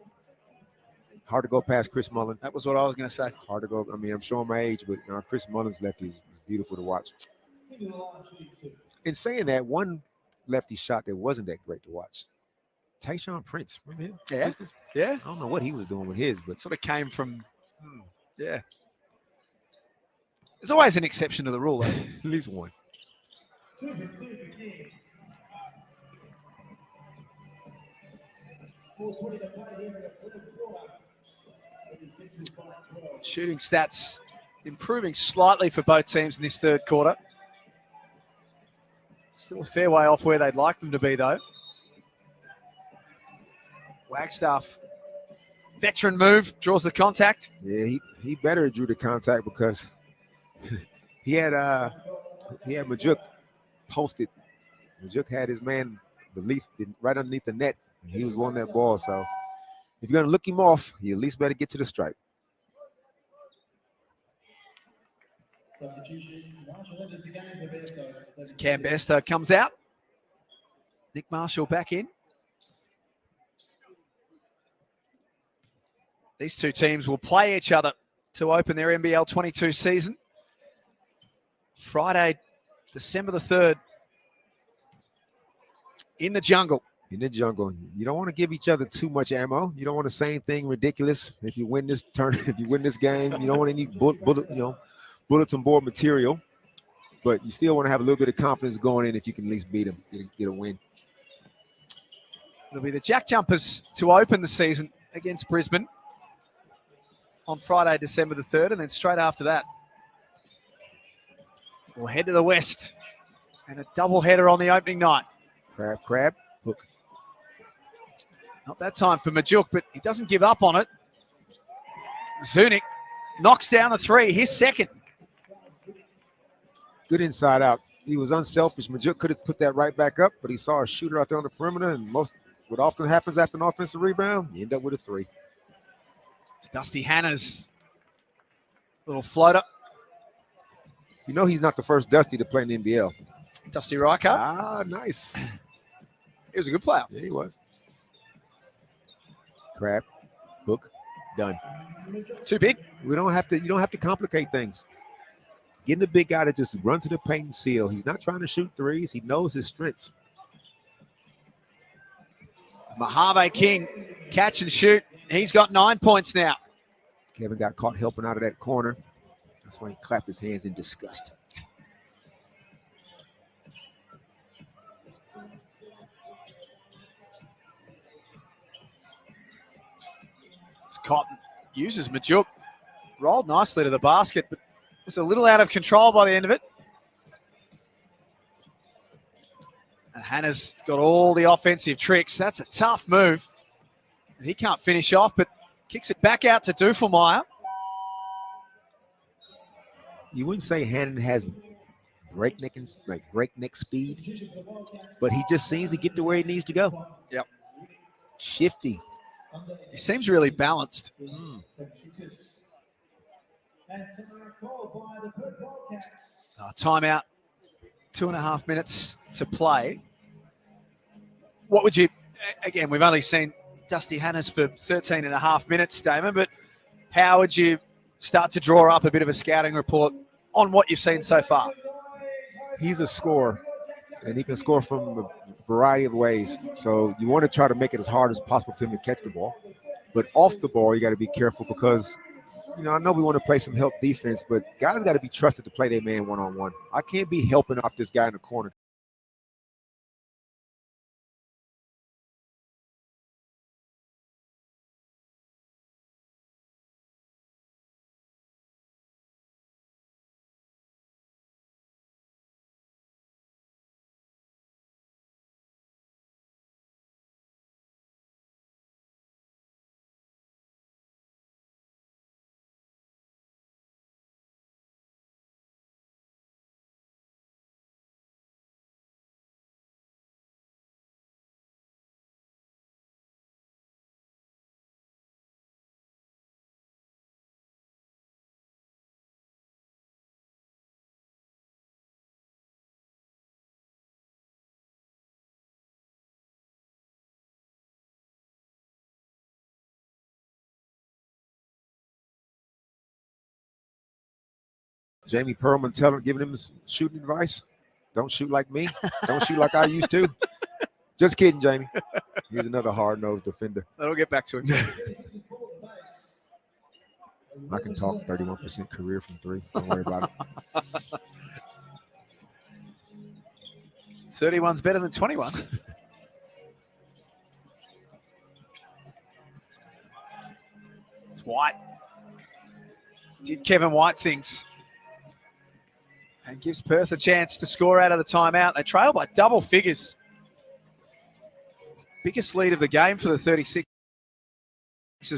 Hard to go past Chris Mullin. That was what I was going to say. Hard to go. I mean, I'm showing my age, but Chris Mullin's lefty is beautiful to watch. In saying that, one lefty shot that wasn't that great to watch. Tayshaun Prince. Remember him? Yeah. Yeah. I don't know what he was doing with his, but sort of came from, yeah. There's always an exception to the rule, though. At least one. Shooting stats improving slightly for both teams in this third quarter. Still a fair way off where they'd like them to be, though. Wagstaff, veteran move, draws the contact. Yeah, he better drew the contact because he had Majuk posted. Majuk had his man belief right underneath the net. And he was on that ball. So if you're gonna look him off, you at least better get to the stripe. Cam Besto comes out. Nick Marshall back in. These two teams will play each other to open their NBL 22 season. Friday, December the 3rd. In the jungle. In the jungle. You don't want to give each other too much ammo. You don't want to say anything ridiculous. If you win this if you win this game, you don't want any bulletin board material. But you still want to have a little bit of confidence going in if you can at least beat them, get a win. It'll be the Jack Jumpers to open the season against Brisbane on Friday, December the 3rd, and then straight after that, we'll head to the west and a double-header on the opening night. Crab, hook. Not that time for Majuk, but he doesn't give up on it. Zunic knocks down the 3, his second. Good inside out. He was unselfish. Majuk could have put that right back up, but he saw a shooter out there on the perimeter, and what often happens after an offensive rebound, you end up with a 3. It's Dusty Hanna's little floater. You know he's not the first Dusty to play in the NBL. Dusty Reichert. Ah, nice. He was a good player. Yeah, he was. Crab, hook, done. Too big. You don't have to complicate things. Getting the big guy to just run to the paint and seal. He's not trying to shoot threes. He knows his strengths. Mojave King, catch and shoot. He's got 9 points now. Kevin got caught helping out of that corner. That's why he clapped his hands in disgust. Cotton uses Majuk. Rolled nicely to the basket, but was a little out of control by the end of it. And Hannah's got all the offensive tricks. That's a tough move. And he can't finish off, but kicks it back out to Dufelmeyer. You wouldn't say Hannon has breakneck speed, but he just seems to get to where he needs to go. Yep. Shifty. He seems really balanced. Timeout. 2.5 minutes to play. What would you, again, we've only seen Dusty Hannes for 13.5 minutes, Damon, but how would you start to draw up a bit of a scouting report on what you've seen so far? He's a scorer, and he can score from a variety of ways. So you want to try to make it as hard as possible for him to catch the ball. But off the ball, you got to be careful because, I know we want to play some help defense, but guys got to be trusted to play their man one-on-one. I can't be helping off this guy in the corner. Jamie Perlman giving him shooting advice. Don't shoot like me. Don't shoot like I used to. Just kidding, Jamie. Here's another hard-nosed defender. That'll get back to him. I can talk 31% career from 3. Don't worry about it. 31's better than 21. It's White. Did Kevin White things. And gives Perth a chance to score out of the timeout. They trail by double figures. It's the biggest lead of the game for the 36ers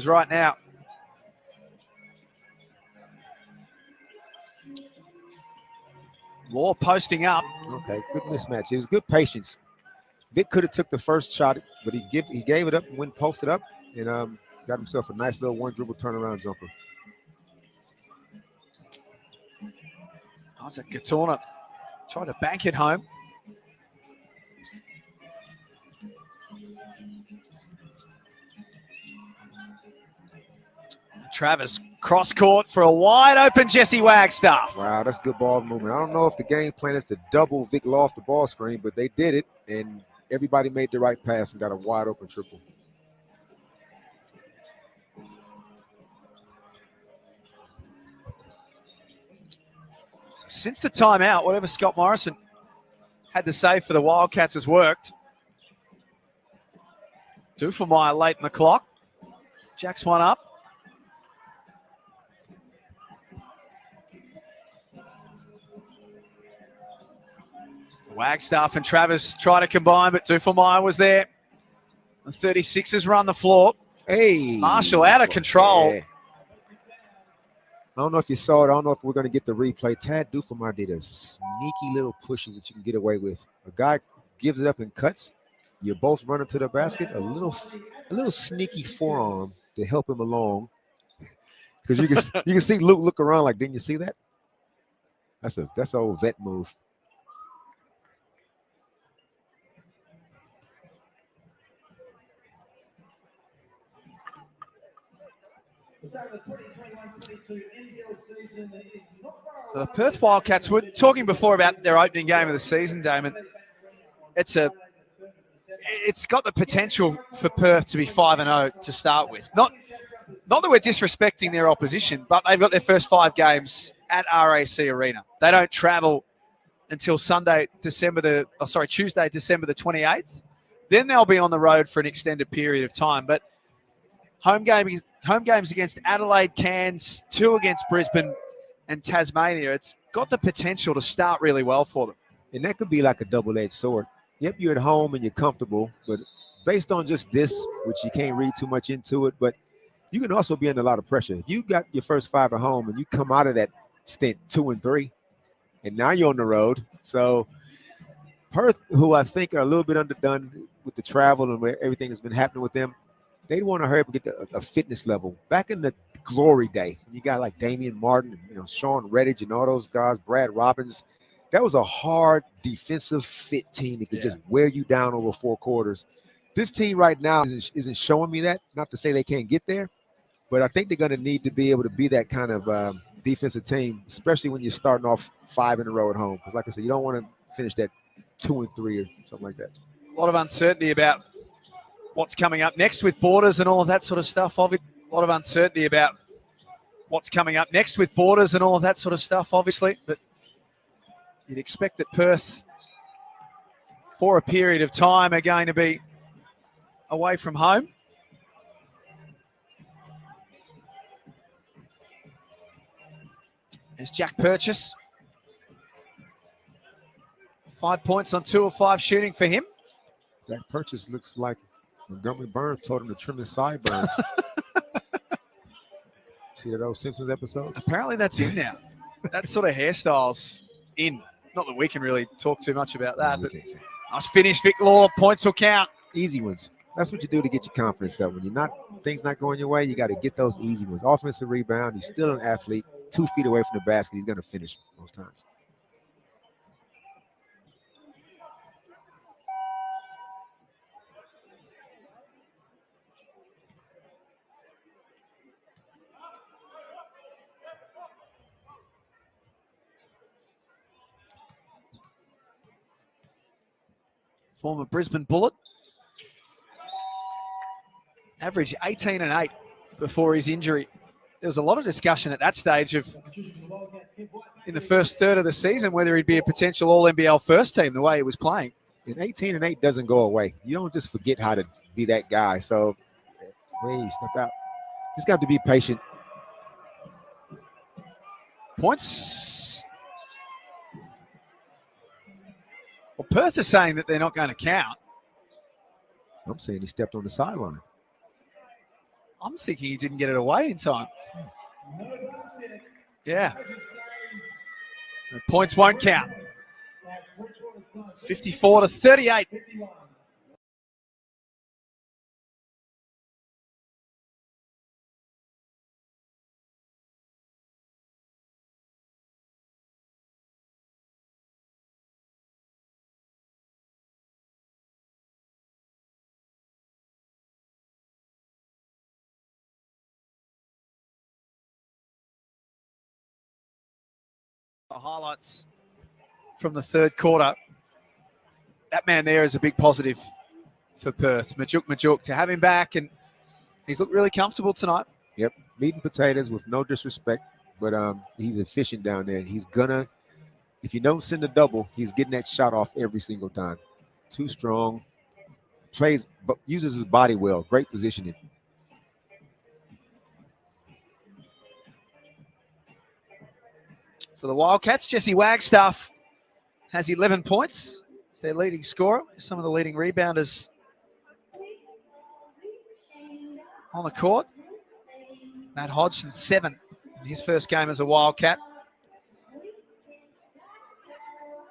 right now. Law posting up. Okay, good mismatch. It was good patience. Vic could have took the first shot, but he gave it up and went posted up and got himself a nice little one dribble turnaround jumper. Isaac Gatorna tried to bank it home. Travis cross court for a wide open Jesse Wagstaff. Wow, that's good ball movement. I don't know if the game plan is to double Vic Law off the ball screen, but they did it, and everybody made the right pass and got a wide open triple. Since the timeout, whatever Scott Morrison had to say for the Wildcats has worked. Dufelmeyer late in the clock. Jacks one up. Wagstaff and Travis try to combine, but Dufelmeyer was there. The 36ers run the floor. Hey. Marshall out of control. Yeah. I don't know if you saw it. I don't know if we're going to get the replay. Tad Dufamar did a sneaky little push that you can get away with. A guy gives it up and cuts. You're both running to the basket. A little sneaky forearm to help him along. Because you can see Luke look around like, didn't you see that? That's an old vet move. The Perth Wildcats, were talking before about their opening game of the season, Damon. It's got the potential for Perth to be 5-0 to start with. Not that we're disrespecting their opposition, but they've got their first 5 games at RAC Arena. They don't travel until Tuesday, December the 28th. Then they'll be on the road for an extended period of time. But home games against Adelaide, Cairns, 2 against Brisbane and Tasmania. It's got the potential to start really well for them. And that could be like a double-edged sword. Yep, you're at home and you're comfortable, but based on just this, which you can't read too much into it, but you can also be under a lot of pressure. If you got your first 5 at home and you come out of that stint 2-3, and now you're on the road. So Perth, who I think are a little bit underdone with the travel and where everything has been happening with them, they want to hurry up and get a fitness level. Back in the glory day, you got like Damian Martin, Sean Redditch and all those guys, Brad Robbins. That was a hard defensive fit team that could just wear you down over 4 quarters. This team right now isn't showing me that. Not to say they can't get there, but I think they're going to need to be able to be that kind of defensive team, especially when you're starting off 5 in a row at home. Because like I said, you don't want to finish that 2-3 or something like that. A lot of uncertainty about what's coming up next with borders and all of that sort of stuff. A lot of uncertainty about what's coming up next with borders and all of that sort of stuff, obviously. But you'd expect that Perth, for a period of time, are going to be away from home. There's Jack Purchase. 5 points on 2 of 5 shooting for him. Jack Purchase looks like Montgomery Burns told him to trim his sideburns. See that old Simpsons episode? Apparently that's in now. That sort of hairstyle's in. Not that we can really talk too much about that, but nice finish, Vic Law. Points will count. Easy ones. That's what you do to get your confidence up. When things not going your way, you got to get those easy ones. Offensive rebound. He's still an athlete. 2 feet away from the basket. He's going to finish most times. Former Brisbane Bullet. Average 18 and 8 before his injury. There was a lot of discussion at that stage in the first third of the season whether he'd be a potential All-NBL first team the way he was playing. And 18 and 8 doesn't go away. You don't just forget how to be that guy. So, hey, step out. Just got to be patient. Points. Well, Perth is saying that they're not going to count. I'm saying he stepped on the sideline. I'm thinking he didn't get it away in time. Yeah. The points won't count. 54-38. Highlights from the third quarter. That man there is a big positive for Perth. Majuk to have him back, and he's looked really comfortable tonight. Yep, meat and potatoes with no disrespect, but he's efficient down there. He's gonna, if you don't send a double, he's getting that shot off every single time. Too strong, plays, but uses his body well. Great positioning. For the Wildcats, Jesse Wagstaff has 11 points. He's their leading scorer. Some of the leading rebounders on the court. Matt Hodgson, 7. in his first game as a Wildcat.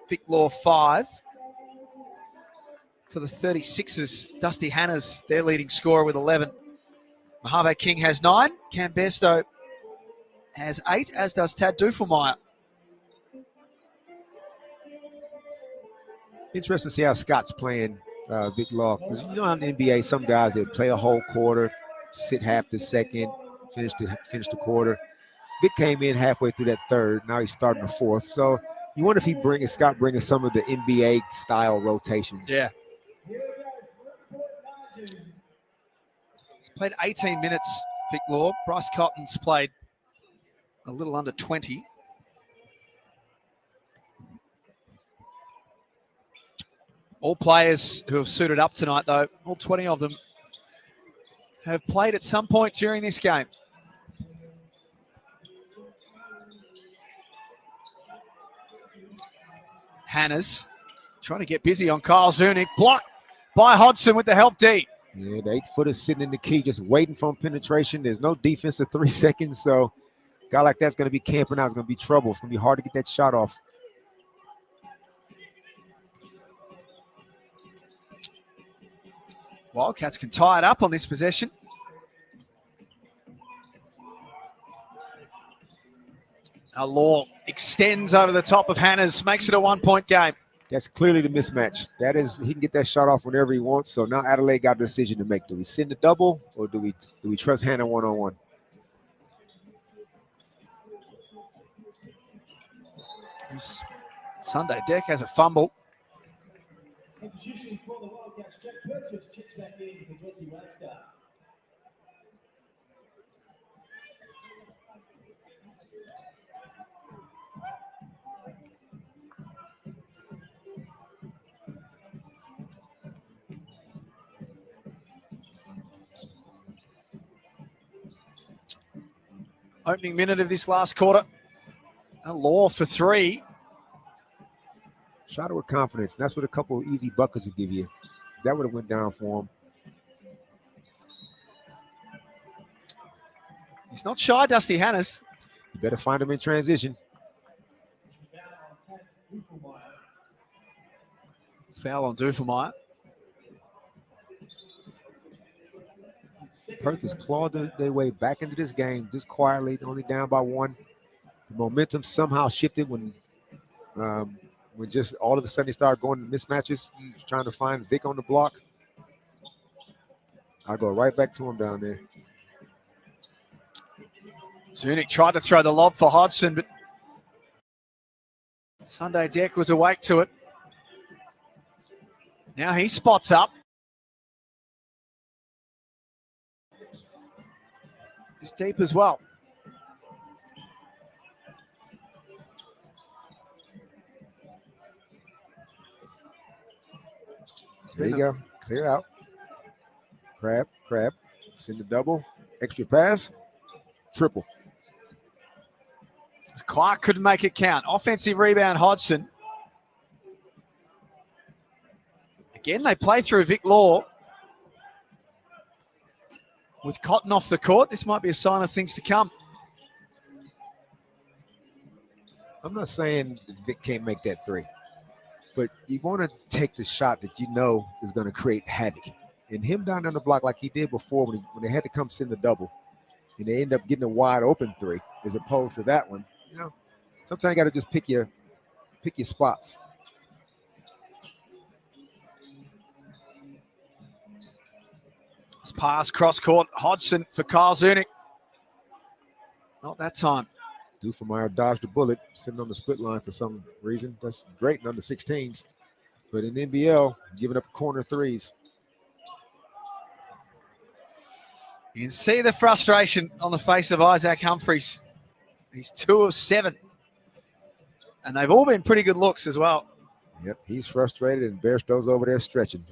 Vic Law 5. For the 36ers, Dusty Hanna's their leading scorer with 11. Mojave King has 9. Cam Bairstow has 8, as does Tad Dufelmeyer. Interesting to see how Scott's playing Vic Law. Because you know in the NBA, some guys, they play a whole quarter, sit half the second, finish the quarter. Vic came in halfway through that third. Now he's starting the fourth. So you wonder if Scott bringing some of the NBA style rotations. Yeah. He's played 18 minutes, Vic Law. Bryce Cotton's played a little under 20. All players who have suited up tonight, though, all 20 of them, have played at some point during this game. Hanna's trying to get busy on Kyle Zunic. Blocked by Hodgson with the help D. Yeah, the 8-footer sitting in the key, just waiting for penetration. There's no defense at 3 seconds, so a guy like that's going to be camping out. It's going to be trouble. It's going to be hard to get that shot off. Wildcats can tie it up on this possession. Now Law extends over the top of Hanna's, makes it a 1-point game. That's clearly the mismatch. That is, he can get that shot off whenever he wants. So now Adelaide got a decision to make. Do we send the double or do we trust Hanna one-on-one? Sunday Deck has a fumble. Substitution for the Wildcats. Jack Purchase checks back in for Jesse Wagstaff. Opening minute of this last quarter. A Law for 3. Shot it with confidence. That's what a couple of easy buckets would give you. That would have went down for him. He's not shy, Dusty Hanna's. You better find him in transition. Foul on Dufelmeyer. Perth has clawed their way back into this game just quietly, only down by 1. The momentum somehow shifted when just all of a sudden he started going to mismatches, trying to find Vic on the block. I'll go right back to him down there. Zunic tried to throw the lob for Hodgson, but Sunday Deck was awake to it. Now he spots up. He's deep as well. There you go. Clear out. Crab. Send the double. Extra pass. Triple. Clark couldn't make it count. Offensive rebound, Hodgson. Again, they play through Vic Law. With Cotton off the court, this might be a sign of things to come. I'm not saying Vic can't make that 3. But you want to take the shot that you know is going to create havoc. And him down on the block like he did before when they had to come send the double. And they end up getting a wide open 3 as opposed to that one. You know, sometimes you got to just pick your spots. This pass cross court, Hodgson for Kyle Zunic. Not that time. Dufelmeyer dodged a bullet, sitting on the split line for some reason. That's great in under 16s. But in NBL, giving up corner 3s. You can see the frustration on the face of Isaac Humphries. He's 2 of 7. And they've all been pretty good looks as well. Yep, he's frustrated, and Bairstow's over there stretching.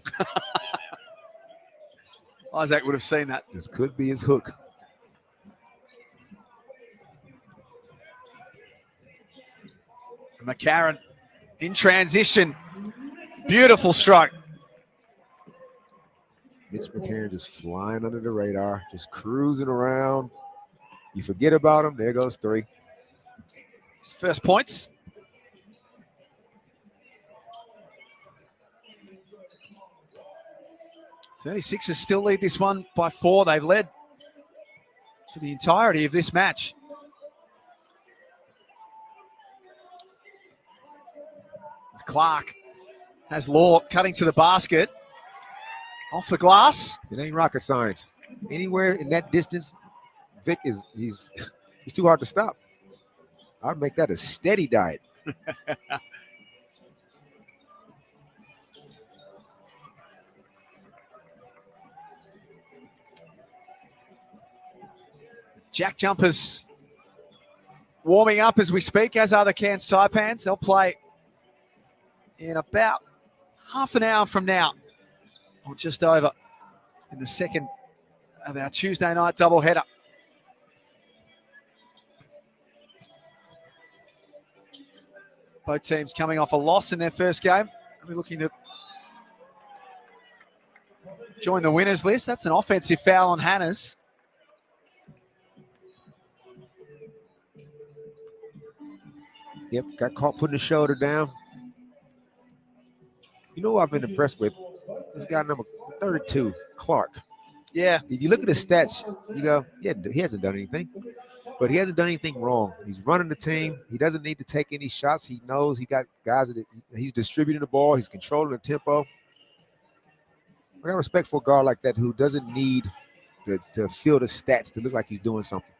Isaac would have seen that. This could be his hook. McCarron in transition. Beautiful stroke. Mitch McCarron just flying under the radar, just cruising around. You forget about him. There goes 3. His first points. The 36ers still lead this one by 4. They've led for the entirety of this match. Clark has Law cutting to the basket. Off the glass. It ain't rocket science. Anywhere in that distance, Vic he's too hard to stop. I'd make that a steady diet. Jack Jumpers warming up as we speak, as are the Cairns Taipans. They'll play in about half an hour from now, or just over, in the second of our Tuesday night doubleheader. Both teams coming off a loss in their first game. We're looking to join the winners list. That's an offensive foul on Hannah's. Yep, got caught putting the shoulder down. You know who I've been impressed with? This guy number 32, Clark. Yeah. If you look at his stats, you go, yeah, he hasn't done anything. But he hasn't done anything wrong. He's running the team. He doesn't need to take any shots. He knows he got guys that he's distributing the ball. He's controlling the tempo. I got respect for a guard like that who doesn't need to fill the stats to look like he's doing something.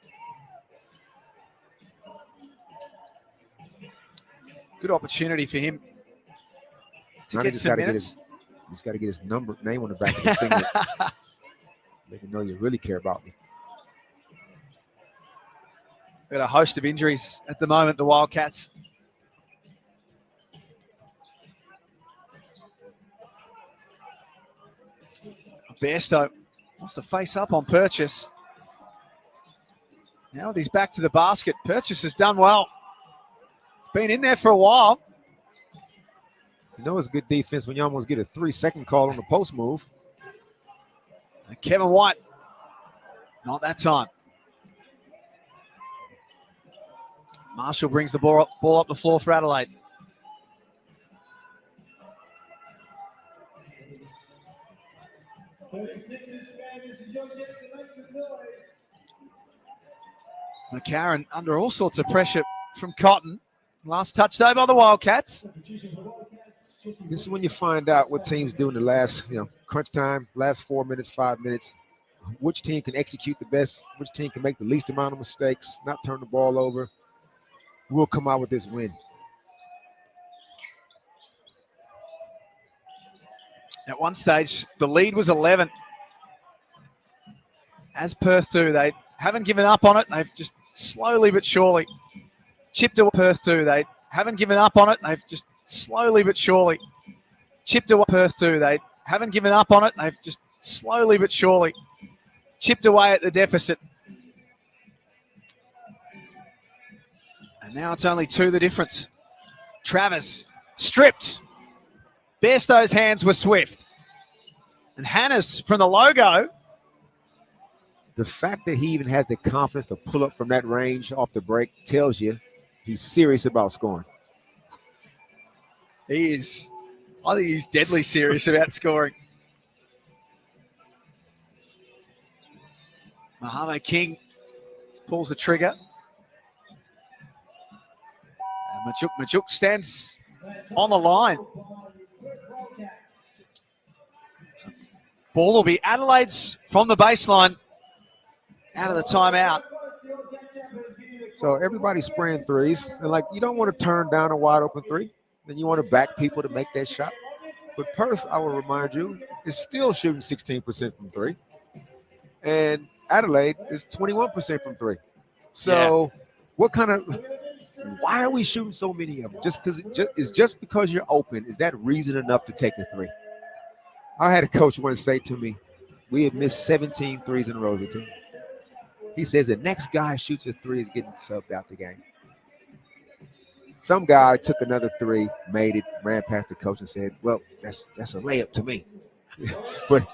Good opportunity for him to get some minutes. He's got to get his name on the back of his finger. Let me know you really care about me. Got a host of injuries at the moment, the Wildcats. Bairstow wants to face up on Purchase. Now he's back to the basket. Purchase has done well. It's been in there for a while. You know it's good defense when you almost get a 3-second call on the post move. And Kevin White, not that time. Marshall brings the ball up the floor for Adelaide. McCarron under all sorts of pressure from Cotton. Last touch though by the Wildcats. This is when you find out what teams do in the last, crunch time, last 4 minutes, 5 minutes. Which team can execute the best, which team can make the least amount of mistakes, not turn the ball over. We'll come out with this win. At one stage, the lead was 11. As Perth do, they haven't given up on it. They've just slowly but surely chipped away. Perth do, they haven't given up on it. They've just slowly but surely chipped away. Perth do, they haven't given up on it. They've just slowly but surely chipped away at the deficit. And now it's only 2 the difference. Travers stripped. Bairstow's hands were swift. And Hannah's from the logo. The fact that he even has the confidence to pull up from that range off the break tells you he's serious about scoring. He is. I think he's deadly serious about scoring. Mohamed King pulls the trigger. And Majuk stands on the line. Ball will be Adelaide's from the baseline. Out of the timeout. So everybody's spraying threes. And you don't want to turn down a wide open 3. Then you want to back people to make that shot. But Perth, I will remind you, is still shooting 16% from 3. And Adelaide is 21% from 3. So why are we shooting so many of them? Just because you're open, is that reason enough to take a 3? I had a coach once say to me, we had missed 17 threes in a row as a team. He says the next guy shoots a 3 is getting subbed out the game. Some guy took another 3, made it, ran past the coach and said, well, that's a layup to me. but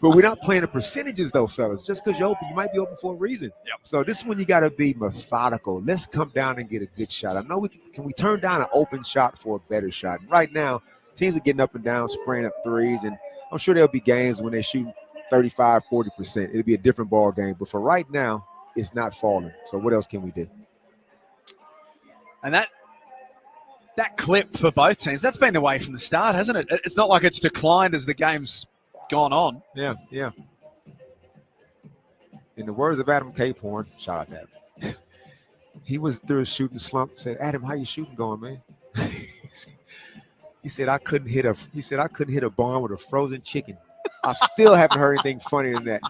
we're not playing the percentages though, fellas. Just because you're open, you might be open for a reason. Yep. So this is when you got to be methodical. Let's come down and get a good shot. I know we can we turn down an open shot for a better shot. And right now, teams are getting up and down, spraying up threes, and I'm sure there'll be games when they shoot 35, 40%. It'll be a different ball game. But for right now, it's not falling. So what else can we do? And that clip for both teams, that's been the way from the start, hasn't it? It's not like it's declined as the game's gone on. Yeah. In the words of Adam Caporn, shout out to Adam, he was through a shooting slump, said, Adam, how you shooting going, man? He said, I couldn't hit a barn with a frozen chicken. I still haven't heard anything funnier than that.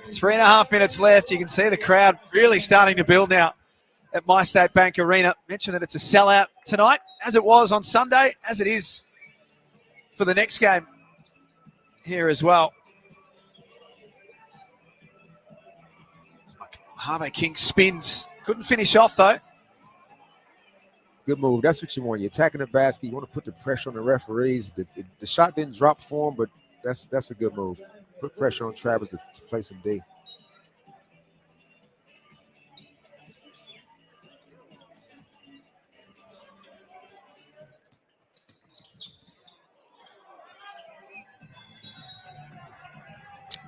3.5 minutes left. You can see the crowd really starting to build now at MyState Bank Arena. Mentioned that it's a sellout tonight, as it was on Sunday, as it is for the next game here as well. Harvey King spins. Couldn't finish off, though. Good move. That's what you want. You're attacking the basket. You want to put the pressure on the referees. The shot didn't drop for him, but that's a good move. Put pressure on Travis to play some D.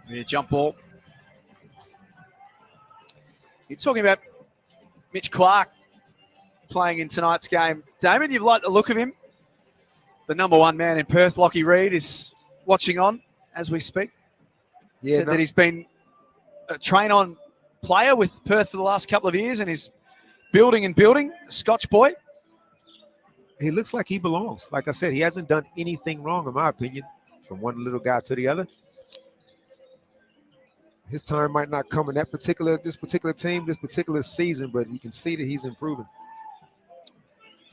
Yeah, jump ball. You're talking about Mitch Clark playing in tonight's game. Damon, you've liked the look of him. The number one man in Perth, Lockie Reed, is watching on as we speak. Yeah, Said that he's been a train-on player with Perth for the last couple of years and is building and building. Scotch boy. He looks like he belongs. Like I said, he hasn't done anything wrong, in my opinion, from one little guy to the other. His time might not come in this particular team, this particular season, but you can see that he's improving.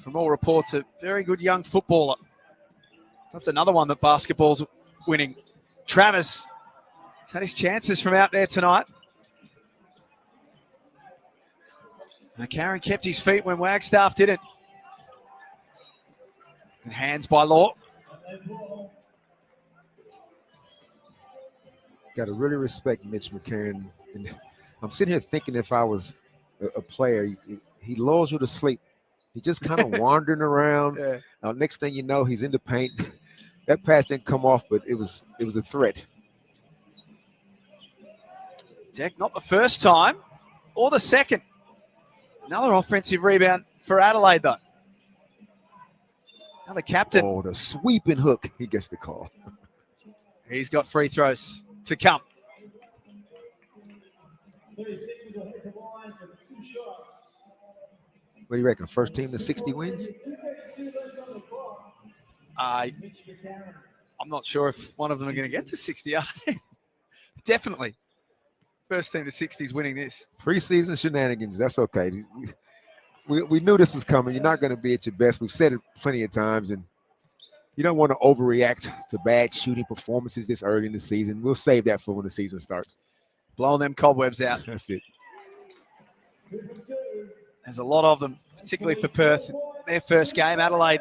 From all reports, a very good young footballer. That's another one that basketball's winning. Travis has had his chances from out there tonight. Now Karen kept his feet when Wagstaff didn't. And hands by Law. Got to really respect Mitch McCarron. And I'm sitting here thinking if I was a player, he lulls you to sleep. He just kind of wandering around. Yeah. Next thing you know, he's in the paint. That pass didn't come off, but it was a threat. Deck, not the first time or the second. Another offensive rebound for Adelaide, though. Now the captain. Oh, the sweeping hook. He gets the call. He's got free throws to come. 36ers will hit the line for 2 shots. What do you reckon? First team to 60 wins? I'm not sure if one of them are going to get to 60. Definitely. First team to 60 is winning this. Preseason shenanigans. That's okay. We knew this was coming. You're not going to be at your best. We've said it plenty of times, and you don't want to overreact to bad shooting performances this early in the season. We'll save that for when the season starts. Blowing them cobwebs out. That's it. There's a lot of them, particularly for Perth. Their first game, Adelaide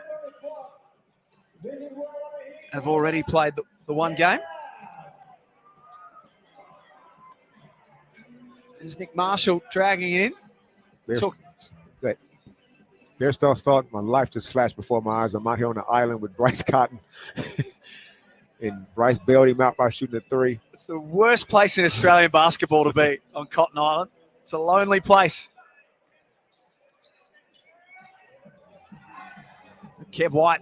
have already played the one game. There's Nick Marshall dragging it in. Bearstar thought my life just flashed before my eyes. I'm out here on the island with Bryce Cotton. And Bryce bailed him out by shooting a 3. It's the worst place in Australian basketball to be, on Cotton Island. It's a lonely place. Kev White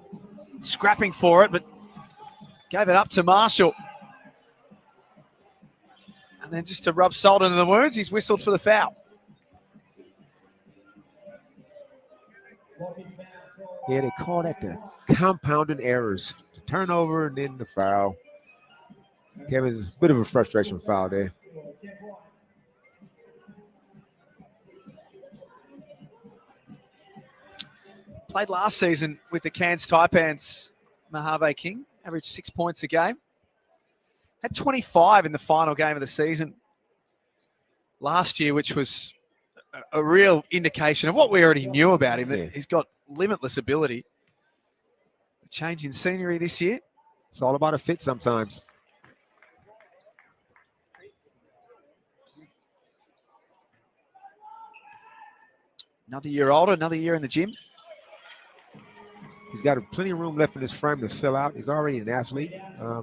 scrapping for it, but gave it up to Marshall. And then just to rub salt into the wounds, he's whistled for the foul. Yeah, they call that the compounding errors. The turnover and then the foul. Kevin's a bit of a frustration foul there. Played last season with the Cairns Taipans, Mojave King, averaged 6 points a game. Had 25 in the final game of the season last year, which was a real indication of what we already knew about him, that Yeah. he's got limitless ability. Change in scenery this year. It's all about a fit sometimes. Another year older, another year in the gym. He's got plenty of room left in his frame to fill out. He's already an athlete. Yeah,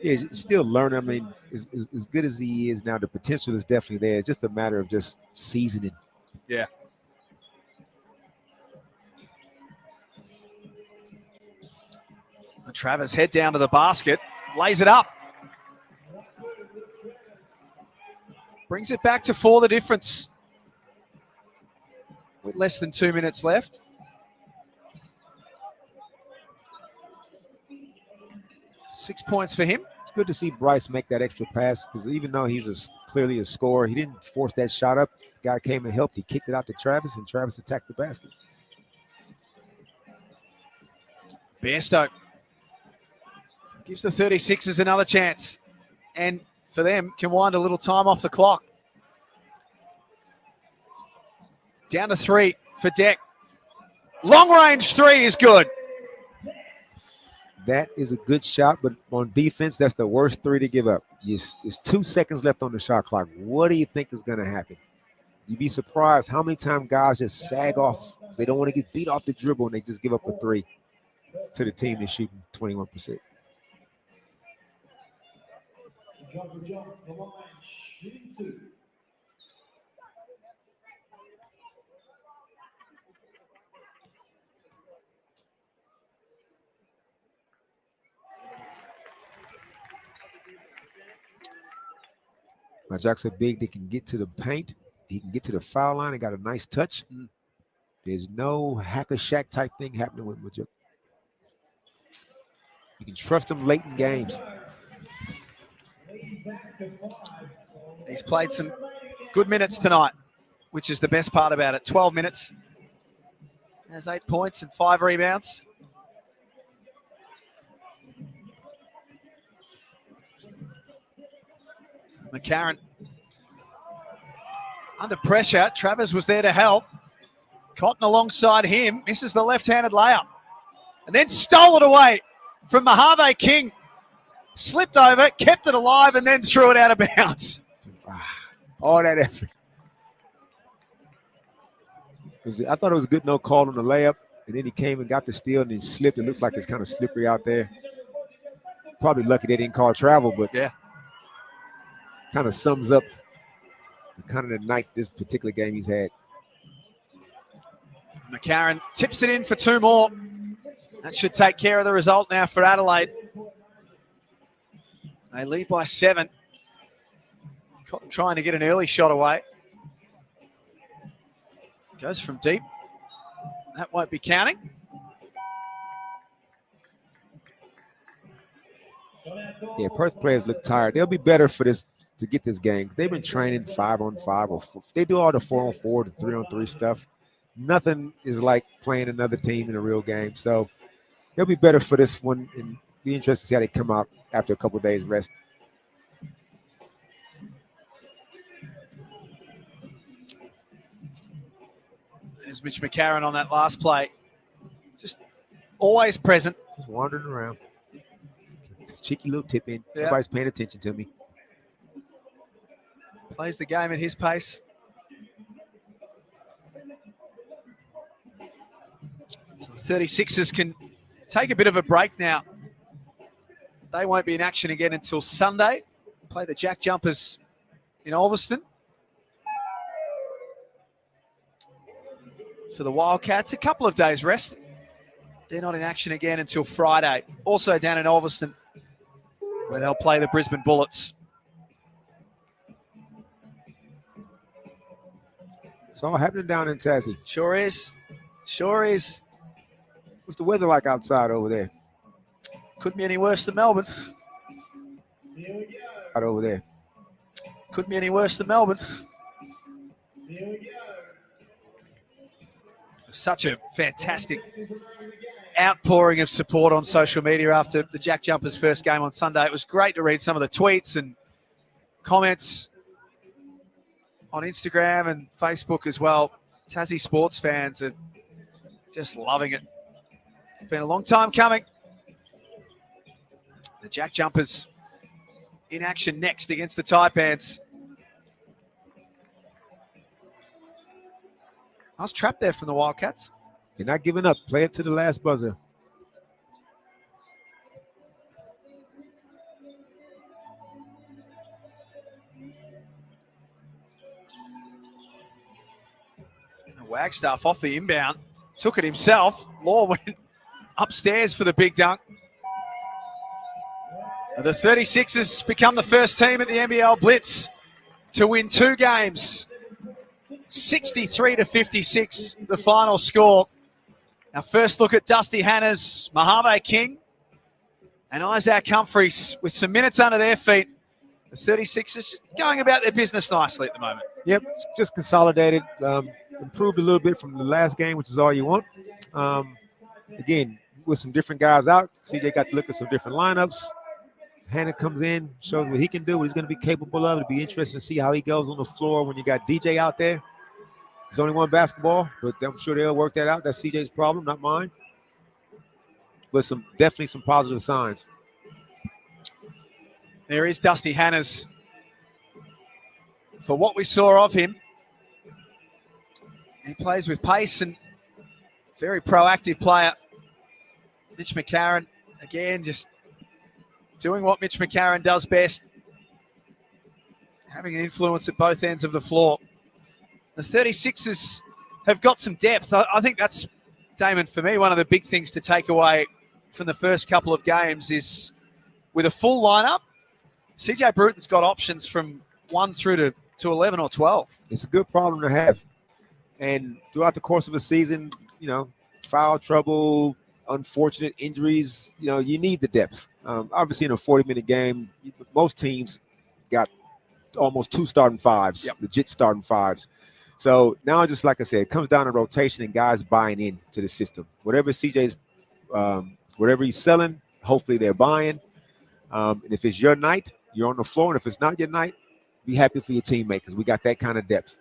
he's still learning. I mean, as good as he is now, the potential is definitely there. It's just a matter of just seasoning. Yeah. And Travis head down to the basket, lays it up. Brings it back to 4, the difference. With less than 2 minutes left. Six points for him. It's good to see Bryce make that extra pass because even though he's clearly a scorer, he didn't force that shot up. The guy came and helped. He kicked it out to Travis, and Travis attacked the basket. Bairstow gives the 36ers another chance. And for them, can wind a little time off the clock. Down to 3 for Deck. Long range 3 is good. That is a good shot, but on defense, that's the worst 3 to give up. There's 2 seconds left on the shot clock. What do you think is going to happen? You'd be surprised how many times guys just sag off. They don't want to get beat off the dribble, and they just give up a 3 to the team that's shooting 21%. Now, Jackson big, they can get to the paint. He can get to the foul line and got a nice touch. There's no hack a shack type thing happening with Majuk. You can trust him late in games. He's played some good minutes tonight, which is the best part about it. 12 minutes. Has 8 points and 5 rebounds. McCarron under pressure. Travers was there to help. Cotton alongside him. Misses the left-handed layup. And then stole it away from Mojave King. Slipped over, kept it alive, and then threw it out of bounds. All that effort. I thought it was a good no call on the layup. And then he came and got the steal and then slipped. It looks like it's kind of slippery out there. Probably lucky they didn't call travel, but yeah. Kind of sums up kind of the night this particular game he's had. McCarron tips it in for 2 more. That should take care of the result now for Adelaide. They lead by 7. Cotton trying to get an early shot away. Goes from deep. That won't be counting. Yeah, Perth players look tired. They'll be better for this to get this game. They've been training 5-on-5 or 4. They do all the 4-on-4, the 3-on-3 stuff. Nothing is like playing another team in a real game. So they'll be better for this one, and be interested to see how they come out after a couple of days rest. There's Mitch McCarron on that last play. Just always present. Just wandering around. Cheeky little tip in. Yeah. Everybody's paying attention to me. Plays the game at his pace. So the 36ers can take a bit of a break now. They won't be in action again until Sunday. Play the Jack Jumpers in Ulverston. For the Wildcats, a couple of days rest. They're not in action again until Friday. Also down in Ulverston, where they'll play the Brisbane Bullets. It's all happening down in Tassie. Sure is. Sure is. What's the weather like outside over there? Couldn't be any worse than Melbourne. Out over there. Couldn't be any worse than Melbourne. Such a fantastic outpouring of support on social media after the Jack Jumpers' first game on Sunday. It was great to read some of the tweets and comments. on Instagram and Facebook as well. Tassie sports fans are just loving it. It's been a long time coming. The Jack Jumpers in action next against the Taipans. Nice trap there from the Wildcats. You're not giving up. Play it to the last buzzer. Wagstaff off the inbound. Took it himself. Law went upstairs for the big dunk. The 36ers become the first team at the NBL Blitz to win 2 games. 63-56, the final score. Our first look at Dusty Hannahs, Mojave King, and Isaac Humphreys with some minutes under their feet. The 36ers just going about their business nicely at the moment. Yep, just consolidated, improved a little bit from the last game, which is all you want. Again, with some different guys out, CJ got to look at some different lineups. Hannah comes in, shows what he can do, what he's going to be capable of. It'll be interesting to see how he goes on the floor when you got DJ out there. There's only one basketball, but I'm sure they'll work that out. That's CJ's problem, not mine. But definitely some positive signs. There is Dusty Hannahs. For what we saw of him, he plays with pace and very proactive player. Mitch McCarron, again, just doing what Mitch McCarron does best, having an influence at both ends of the floor. The 36ers have got some depth. I think that's, Damon, for me, one of the big things to take away from the first couple of games is with a full lineup, CJ Bruton's got options from 1 through to 11 or 12. It's a good problem to have. And throughout the course of a season, foul trouble, unfortunate injuries, you need the depth. Obviously, in a 40-minute game, most teams got almost 2 starting fives, yep. Legit starting fives. So now, just like I said, it comes down to rotation and guys buying in to the system. Whatever CJ's, whatever he's selling, hopefully they're buying. And if it's your night, you're on the floor. And if it's not your night, be happy for your teammate because we got that kind of depth.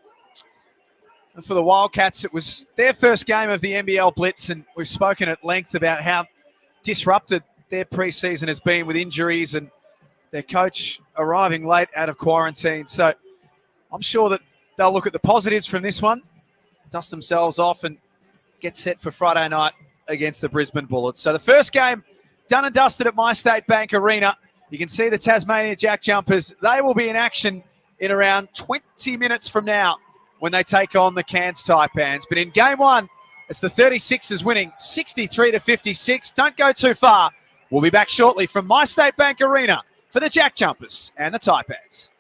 And for the Wildcats, it was their first game of the NBL Blitz, and we've spoken at length about how disrupted their preseason has been with injuries and their coach arriving late out of quarantine. So I'm sure that they'll look at the positives from this one, dust themselves off, and get set for Friday night against the Brisbane Bullets. So the first game done and dusted at MyState Bank Arena. You can see the Tasmania Jack Jumpers. They will be in action in around 20 minutes from now when they take on the Cairns Taipans. But in game 1, it's the 36ers winning 63-56. Don't go too far. We'll be back shortly from MyState Bank Arena for the Jack Jumpers and the Taipans.